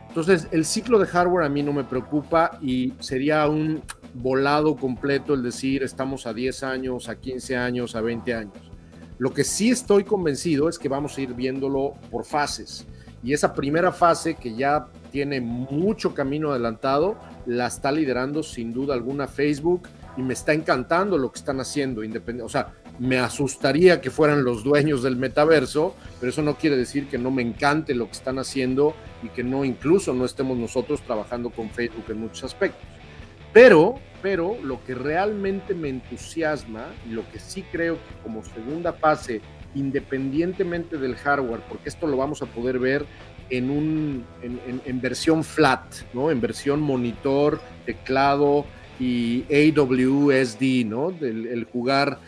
Entonces, el ciclo de hardware a mí no me preocupa, y sería un volado completo el decir estamos a 10 años, a 15 años, a 20 años. Lo que sí estoy convencido es que vamos a ir viéndolo por fases, y esa primera fase, que ya tiene mucho camino adelantado, la está liderando sin duda alguna Facebook, y me está encantando lo que están haciendo, o sea, me asustaría que fueran los dueños del metaverso, pero eso no quiere decir que no me encante lo que están haciendo y que incluso no estemos nosotros trabajando con Facebook en muchos aspectos. Pero lo que realmente me entusiasma, y lo que sí creo que como segunda fase, independientemente del hardware, porque esto lo vamos a poder ver en versión flat, ¿no? En versión monitor, teclado y AWSD, ¿no? El jugar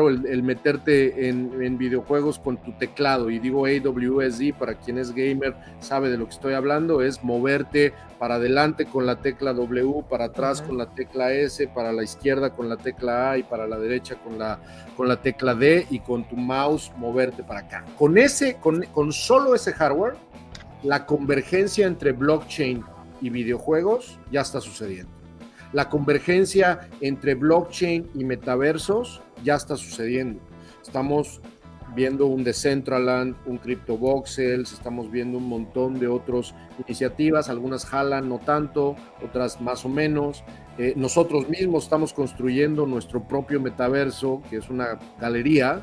o el meterte en videojuegos con tu teclado. Y digo AWSD, para quien es gamer sabe de lo que estoy hablando, es moverte para adelante con la tecla W, para atrás con la tecla S, para la izquierda con la tecla A y para la derecha con la tecla D, y con tu mouse moverte para acá. Con solo ese hardware, la convergencia entre blockchain y videojuegos ya está sucediendo. La convergencia entre blockchain y metaversos ya está sucediendo. Estamos viendo un Decentraland, un CryptoVoxels, estamos viendo un montón de otras iniciativas, algunas jalan no tanto, otras más o menos. Nosotros mismos estamos construyendo nuestro propio metaverso, que es una galería,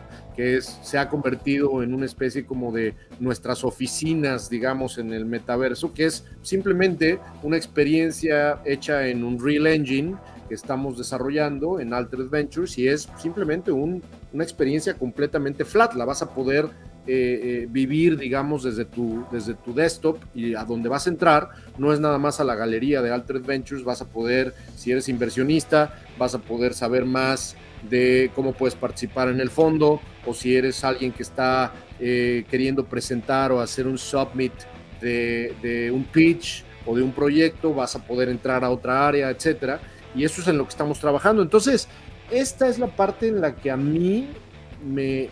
se ha convertido en una especie como de nuestras oficinas, digamos, en el metaverso, que es simplemente una experiencia hecha en Unreal Engine que estamos desarrollando en Altered Ventures, y es simplemente una experiencia completamente flat. La vas a poder vivir, digamos, desde tu desktop, y a donde vas a entrar no es nada más a la galería de Altered Ventures. Vas a poder, si eres inversionista, vas a poder saber más de cómo puedes participar en el fondo, o si eres alguien que está queriendo presentar o hacer un submit de un pitch o de un proyecto, vas a poder entrar a otra área, etcétera. Y eso es en lo que estamos trabajando. Entonces, esta es la parte en la que a mí me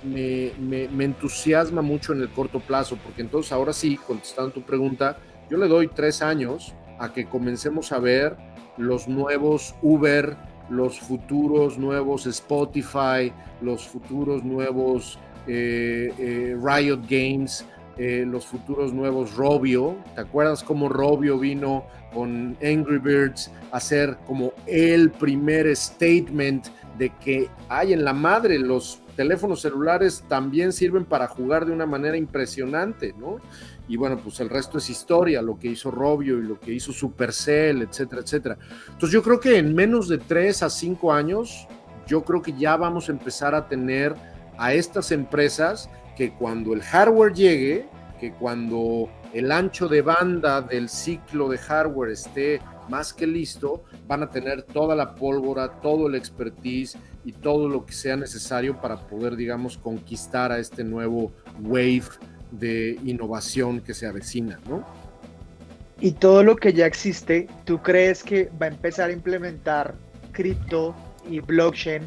entusiasma mucho en el corto plazo, porque entonces ahora sí, contestando tu pregunta, yo le doy 3 años a que comencemos a ver los nuevos Uber, los futuros nuevos Spotify, los futuros nuevos Riot Games, los futuros nuevos Robio. ¿Te acuerdas cómo Robio vino con Angry Birds a hacer como el primer statement de que hay en la madre, los teléfonos celulares también sirven para jugar de una manera impresionante, ¿no? Y bueno, pues el resto es historia, lo que hizo Robio y lo que hizo Supercell, etcétera, etcétera. Entonces yo creo que en menos de 3 a 5 años, yo creo que ya vamos a empezar a tener a estas empresas que cuando el hardware llegue, que cuando el ancho de banda del ciclo de hardware esté más que listo, van a tener toda la pólvora, todo el expertise y todo lo que sea necesario para poder, digamos, conquistar a este nuevo wave de innovación que se avecina, ¿no? Y todo lo que ya existe, ¿tú crees que va a empezar a implementar cripto y blockchain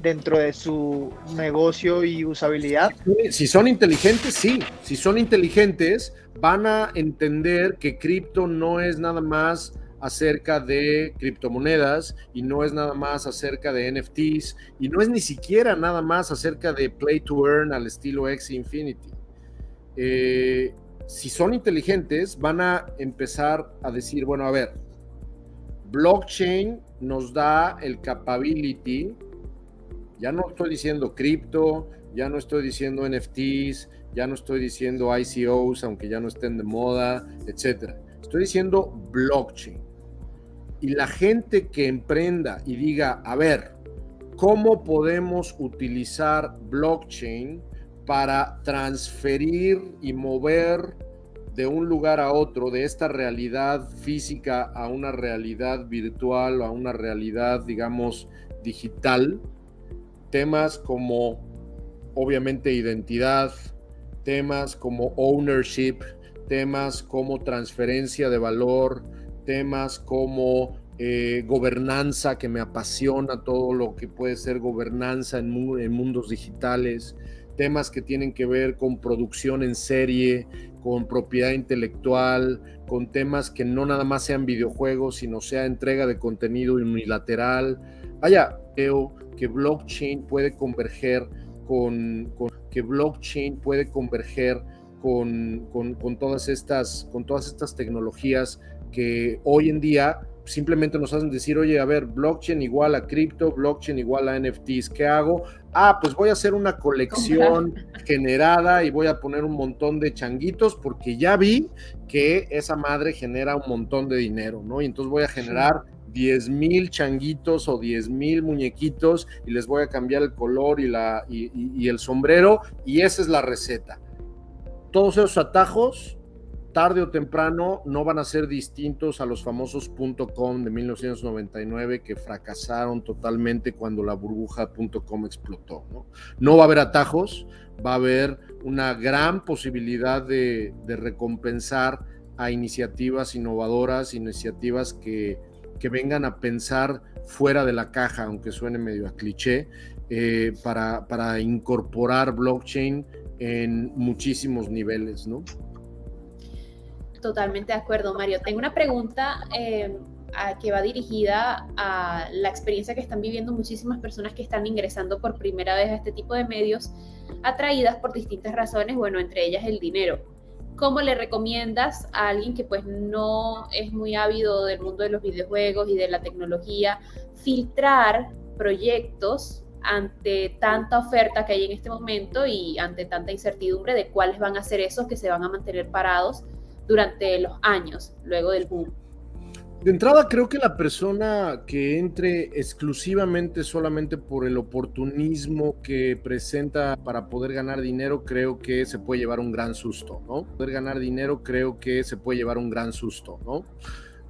dentro de su negocio y usabilidad? Si son inteligentes, sí. Si son inteligentes, van a entender que cripto no es nada más acerca de criptomonedas, y no es nada más acerca de NFTs, y no es ni siquiera nada más acerca de play to earn al estilo Axie Infinity. Si son inteligentes, van a empezar a decir, bueno, a ver, blockchain nos da el capability. Ya no estoy diciendo cripto, ya no estoy diciendo NFTs, ya no estoy diciendo ICOs, aunque ya no estén de moda, etcétera. Estoy diciendo blockchain. Y la gente que emprenda y diga, a ver, ¿cómo podemos utilizar blockchain para transferir y mover de un lugar a otro, de esta realidad física a una realidad virtual, o a una realidad, digamos, digital? Temas como, obviamente, identidad, temas como ownership, temas como transferencia de valor, temas como gobernanza, que me apasiona todo lo que puede ser gobernanza en mundos digitales, temas que tienen que ver con producción en serie, con propiedad intelectual, con temas que no nada más sean videojuegos, sino sea entrega de contenido unilateral. Vaya, creo que blockchain puede converger con todas estas tecnologías que hoy en día simplemente nos hacen decir, oye, a ver, blockchain igual a cripto, blockchain igual a NFTs, ¿qué hago? Pues voy a hacer una colección generada y voy a poner un montón de changuitos porque ya vi que esa madre genera un montón de dinero, ¿no? Y entonces voy a generar 10,000 changuitos o 10,000 muñequitos y les voy a cambiar el color y el sombrero, y esa es la receta. Todos esos atajos tarde o temprano no van a ser distintos a los famosos .com de 1999 que fracasaron totalmente cuando la burbuja .com explotó, ¿no? No va a haber atajos, va a haber una gran posibilidad de recompensar a iniciativas innovadoras, iniciativas que vengan a pensar fuera de la caja, aunque suene medio a cliché, para incorporar blockchain en muchísimos niveles, ¿no? Totalmente de acuerdo, Mario. Tengo una pregunta que va dirigida a la experiencia que están viviendo muchísimas personas que están ingresando por primera vez a este tipo de medios, atraídas por distintas razones, bueno, entre ellas el dinero. ¿Cómo le recomiendas a alguien que pues no es muy ávido del mundo de los videojuegos y de la tecnología filtrar proyectos ante tanta oferta que hay en este momento y ante tanta incertidumbre de cuáles van a ser esos que se van a mantener parados durante los años luego del boom? De entrada, creo que la persona que entre exclusivamente solamente por el oportunismo que presenta para poder ganar dinero, creo que se puede llevar un gran susto, ¿no? Poder ganar dinero, creo que se puede llevar un gran susto, ¿no?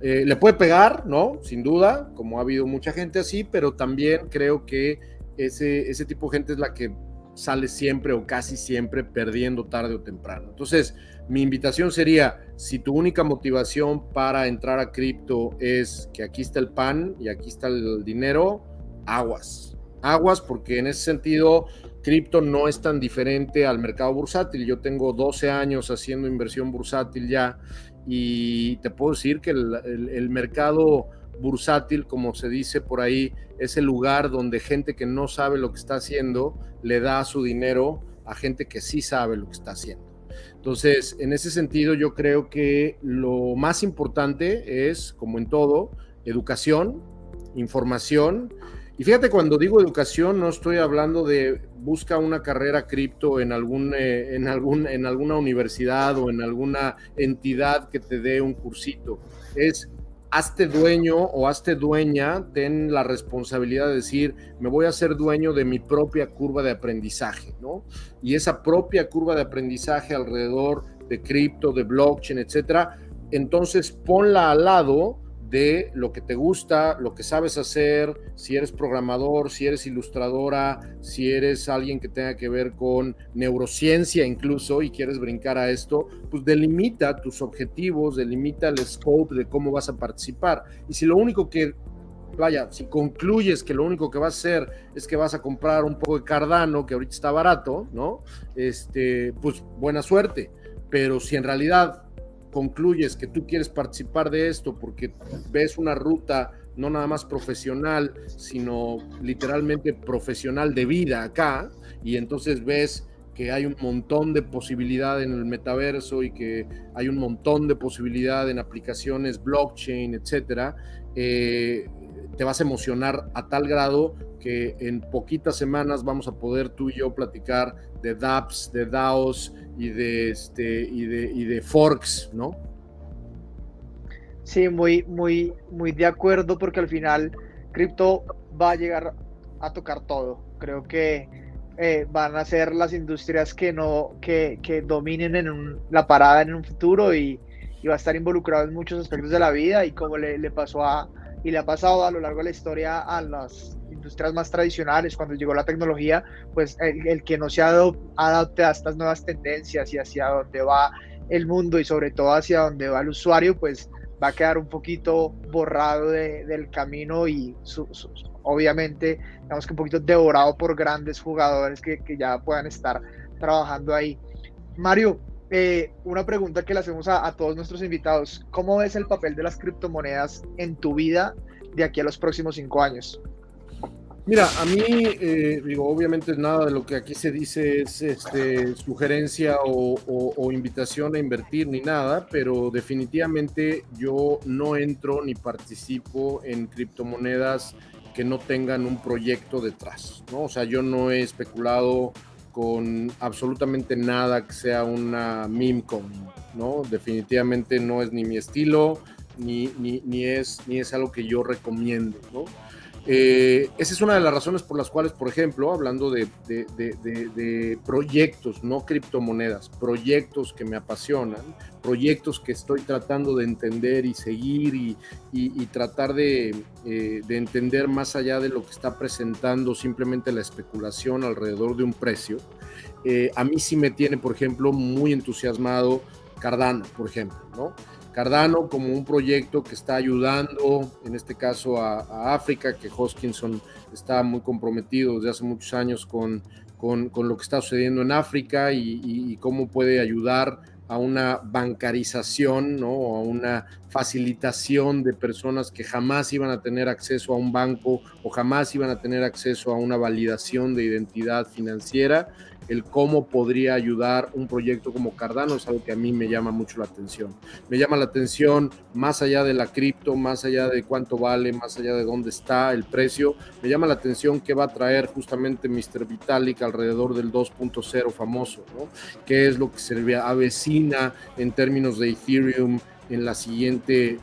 Le puede pegar, ¿no? Sin duda, como ha habido mucha gente así, pero también creo que ese tipo de gente es la que sale siempre o casi siempre perdiendo tarde o temprano. Entonces, mi invitación sería, si tu única motivación para entrar a cripto es que aquí está el pan y aquí está el dinero, aguas, porque en ese sentido cripto no es tan diferente al mercado bursátil. Yo tengo 12 años haciendo inversión bursátil ya y te puedo decir que el mercado bursátil, como se dice por ahí, es el lugar donde gente que no sabe lo que está haciendo le da su dinero a gente que sí sabe lo que está haciendo. Entonces, en ese sentido, yo creo que lo más importante es, como en todo, educación, información. Y fíjate, cuando digo educación, no estoy hablando de busca una carrera cripto en alguna universidad o en alguna entidad que te dé un cursito. Es hazte dueño o hazte dueña, ten la responsabilidad de decir, me voy a hacer dueño de mi propia curva de aprendizaje, ¿no? Y esa propia curva de aprendizaje alrededor de cripto, de blockchain, etcétera, entonces ponla al lado de lo que te gusta, lo que sabes hacer, si eres programador, si eres ilustradora, si eres alguien que tenga que ver con neurociencia incluso y quieres brincar a esto, pues delimita tus objetivos, delimita el scope de cómo vas a participar. Y si lo único que, si concluyes que lo único que vas a hacer es que vas a comprar un poco de Cardano, que ahorita está barato, ¿no? Pues buena suerte. Pero si en realidad concluyes que tú quieres participar de esto porque ves una ruta no nada más profesional, sino literalmente profesional de vida acá, y entonces ves que hay un montón de posibilidad en el metaverso y que hay un montón de posibilidad en aplicaciones blockchain, etcétera, te vas a emocionar a tal grado que en poquitas semanas vamos a poder tú y yo platicar de dApps, de DAOs y de forks, ¿no? Sí, muy de acuerdo, porque al final cripto va a llegar a tocar todo. Creo que van a ser las industrias que dominen la parada en un futuro y va a estar involucrado en muchos aspectos de la vida, y como le ha pasado a lo largo de la historia a las industrias más tradicionales, cuando llegó la tecnología, pues el que no se adapte a estas nuevas tendencias y hacia dónde va el mundo y sobre todo hacia dónde va el usuario, pues va a quedar un poquito borrado del camino y obviamente, digamos que un poquito devorado por grandes jugadores que ya puedan estar trabajando ahí. Mario, una pregunta que le hacemos a todos nuestros invitados: ¿cómo ves el papel de las criptomonedas en tu vida de aquí a los próximos 5 años? Mira, a mí, obviamente nada de lo que aquí se dice es sugerencia o invitación a invertir ni nada, pero definitivamente yo no entro ni participo en criptomonedas que no tengan un proyecto detrás, ¿no? O sea, yo no he especulado con absolutamente nada que sea una meme coin, ¿no? Definitivamente no es ni mi estilo, ni es algo que yo recomiendo, ¿no? Esa es una de las razones por las cuales, por ejemplo, hablando de proyectos, no criptomonedas, proyectos que me apasionan, proyectos que estoy tratando de entender y seguir y tratar de entender más allá de lo que está presentando simplemente la especulación alrededor de un precio. A mí sí me tiene, por ejemplo, muy entusiasmado Cardano, por ejemplo, ¿no? Cardano como un proyecto que está ayudando, en este caso a África, que Hoskinson está muy comprometido desde hace muchos años con lo que está sucediendo en África y cómo puede ayudar a una bancarización, ¿no? O a una facilitación de personas que jamás iban a tener acceso a un banco o jamás iban a tener acceso a una validación de identidad financiera. El cómo podría ayudar un proyecto como Cardano es algo que a mí me llama mucho la atención. Me llama la atención más allá de la cripto, más allá de cuánto vale, más allá de dónde está el precio. Me llama la atención qué va a traer justamente Mr. Vitalik alrededor del 2.0 famoso, ¿no? ¿Qué es lo que se avecina en términos de Ethereum en la siguiente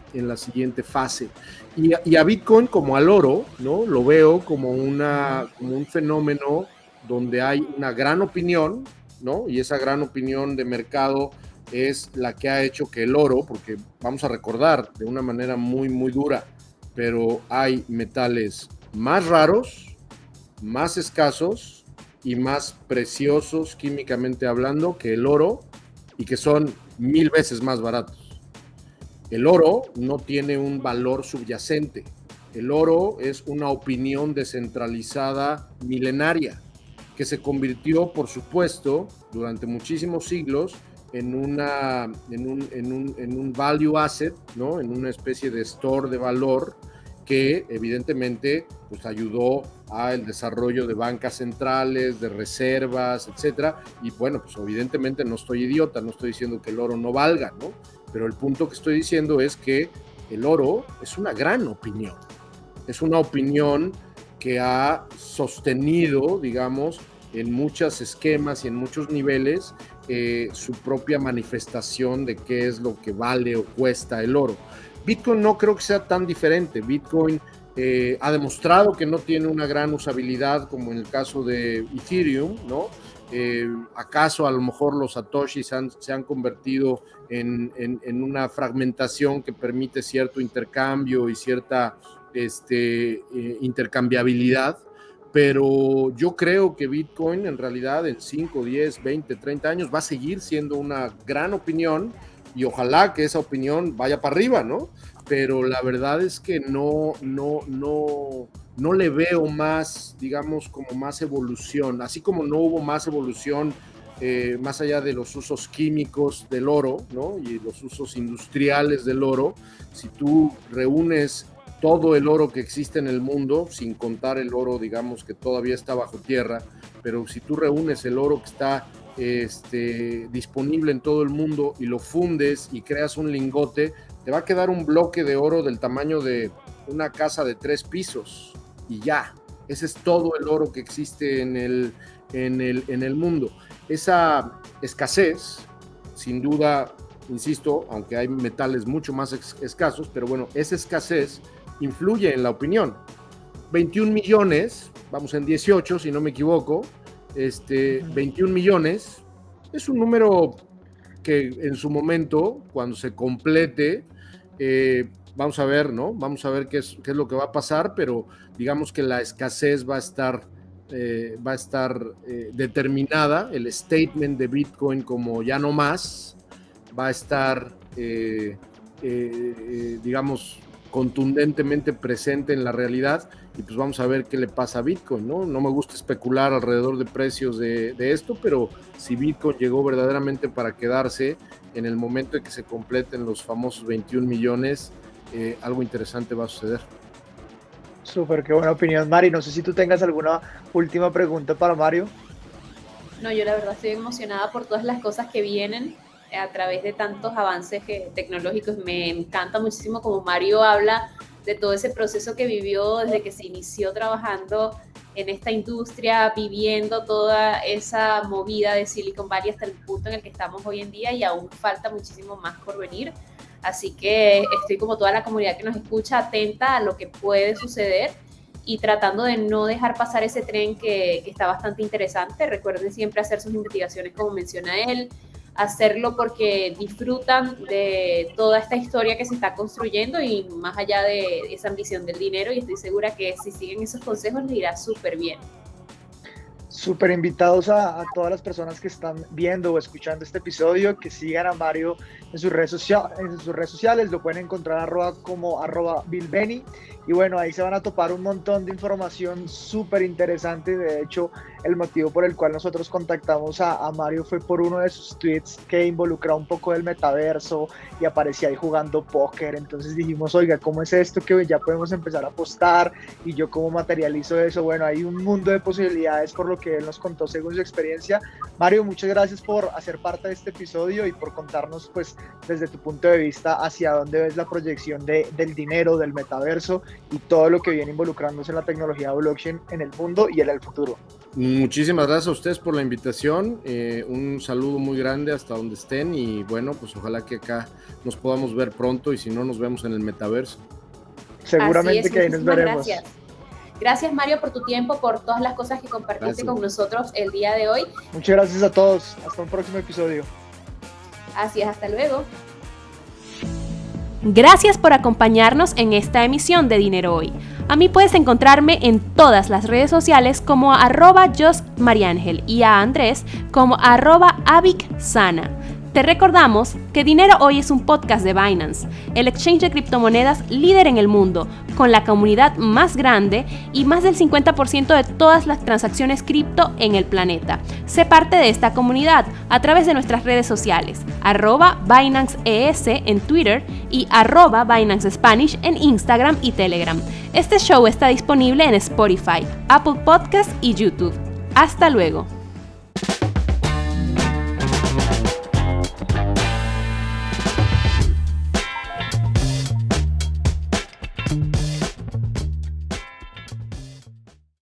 fase? Y a Bitcoin como al oro, ¿no? Lo veo como un fenómeno donde hay una gran opinión, ¿no? Y esa gran opinión de mercado es la que ha hecho que el oro, porque vamos a recordar de una manera muy, muy dura, pero hay metales más raros, más escasos y más preciosos químicamente hablando que el oro y que son 1000 veces más baratos. El oro no tiene un valor subyacente. El oro es una opinión descentralizada milenaria que se convirtió, por supuesto, durante muchísimos siglos en un value asset, ¿no? En una especie de store de valor que evidentemente pues, ayudó al desarrollo de bancas centrales, de reservas, etcétera. Y bueno, pues evidentemente no estoy idiota, no estoy diciendo que el oro no valga, ¿no? Pero el punto que estoy diciendo es que el oro es una gran opinión. Es una opinión que ha sostenido, digamos, en muchos esquemas y en muchos niveles su propia manifestación de qué es lo que vale o cuesta el oro. Bitcoin no creo que sea tan diferente. Bitcoin ha demostrado que no tiene una gran usabilidad como en el caso de Ethereum, ¿no? ¿Acaso a lo mejor los satoshis se han convertido en una fragmentación que permite cierto intercambio y cierta intercambiabilidad? Pero yo creo que Bitcoin en realidad en 5, 10, 20, 30 años va a seguir siendo una gran opinión y ojalá que esa opinión vaya para arriba, ¿no? Pero la verdad es que no le veo más, digamos, como más evolución, así como no hubo más evolución más allá de los usos químicos del oro, ¿no? Y los usos industriales del oro. Si tú reúnes todo el oro que existe en el mundo, sin contar el oro, digamos, que todavía está bajo tierra, pero si tú reúnes el oro que está disponible en todo el mundo y lo fundes y creas un lingote, te va a quedar un bloque de oro del tamaño de una casa de 3 pisos y ya. Ese es todo el oro que existe en el mundo. Esa escasez, sin duda, insisto, aunque hay metales mucho más escasos, pero bueno, esa escasez influye en la opinión. 21 millones, vamos en 18 si no me equivoco, 21 millones es un número que en su momento, cuando se complete, vamos a ver, ¿no? Vamos a ver qué es lo que va a pasar, pero digamos que la escasez va a estar determinada, el statement de Bitcoin como ya no más, va a estar, digamos, contundentemente presente en la realidad y pues vamos a ver qué le pasa a Bitcoin, ¿no? No me gusta especular alrededor de precios de esto, pero si Bitcoin llegó verdaderamente para quedarse en el momento en que se completen los famosos 21 millones, algo interesante va a suceder. Súper, qué buena opinión, Mari. No sé si tú tengas alguna última pregunta para Mario. No, yo la verdad estoy emocionada por todas las cosas que vienen a través de tantos avances tecnológicos. Me encanta muchísimo como Mario habla de todo ese proceso que vivió desde que se inició trabajando en esta industria, viviendo toda esa movida de Silicon Valley hasta el punto en el que estamos hoy en día y aún falta muchísimo más por venir. Así que estoy como toda la comunidad que nos escucha atenta a lo que puede suceder y tratando de no dejar pasar ese tren que está bastante interesante. Recuerden siempre hacer sus investigaciones como menciona él, hacerlo porque disfrutan de toda esta historia que se está construyendo y más allá de esa ambición del dinero, y estoy segura que si siguen esos consejos les irá súper bien. Súper invitados a todas las personas que están viendo o escuchando este episodio, que sigan a Mario en sus redes sociales, lo pueden encontrar como @BillBenny, y bueno, ahí se van a topar un montón de información súper interesante. De hecho, el motivo por el cual nosotros contactamos a Mario fue por uno de sus tweets que involucraba un poco del metaverso y aparecía ahí jugando póker. Entonces dijimos, oiga, ¿cómo es esto que ya podemos empezar a apostar? Y yo cómo materializo eso. Bueno, hay un mundo de posibilidades por lo que él nos contó según su experiencia. Mario, muchas gracias por hacer parte de este episodio y por contarnos, pues, desde tu punto de vista, hacia dónde ves la proyección del dinero, del metaverso y todo lo que viene involucrándose en la tecnología blockchain en el mundo y en el futuro. Muchísimas gracias a ustedes por la invitación, un saludo muy grande hasta donde estén, y bueno, pues ojalá que acá nos podamos ver pronto, y si no, nos vemos en el metaverso. Seguramente que ahí nos veremos. Gracias Mario por tu tiempo, por todas las cosas que compartiste con nosotros el día de hoy. Muchas gracias a todos, hasta un próximo episodio. Así es, hasta luego. Gracias por acompañarnos en esta emisión de Dinero Hoy. A mí puedes encontrarme en todas las redes sociales como @josmariangel y a Andrés como @avicsana. Te recordamos que Dinero Hoy es un podcast de Binance, el exchange de criptomonedas líder en el mundo, con la comunidad más grande y más del 50% de todas las transacciones cripto en el planeta. Sé parte de esta comunidad a través de nuestras redes sociales, @BinanceES en Twitter y @Binance Spanish en Instagram y Telegram. Este show está disponible en Spotify, Apple Podcasts y YouTube. Hasta luego.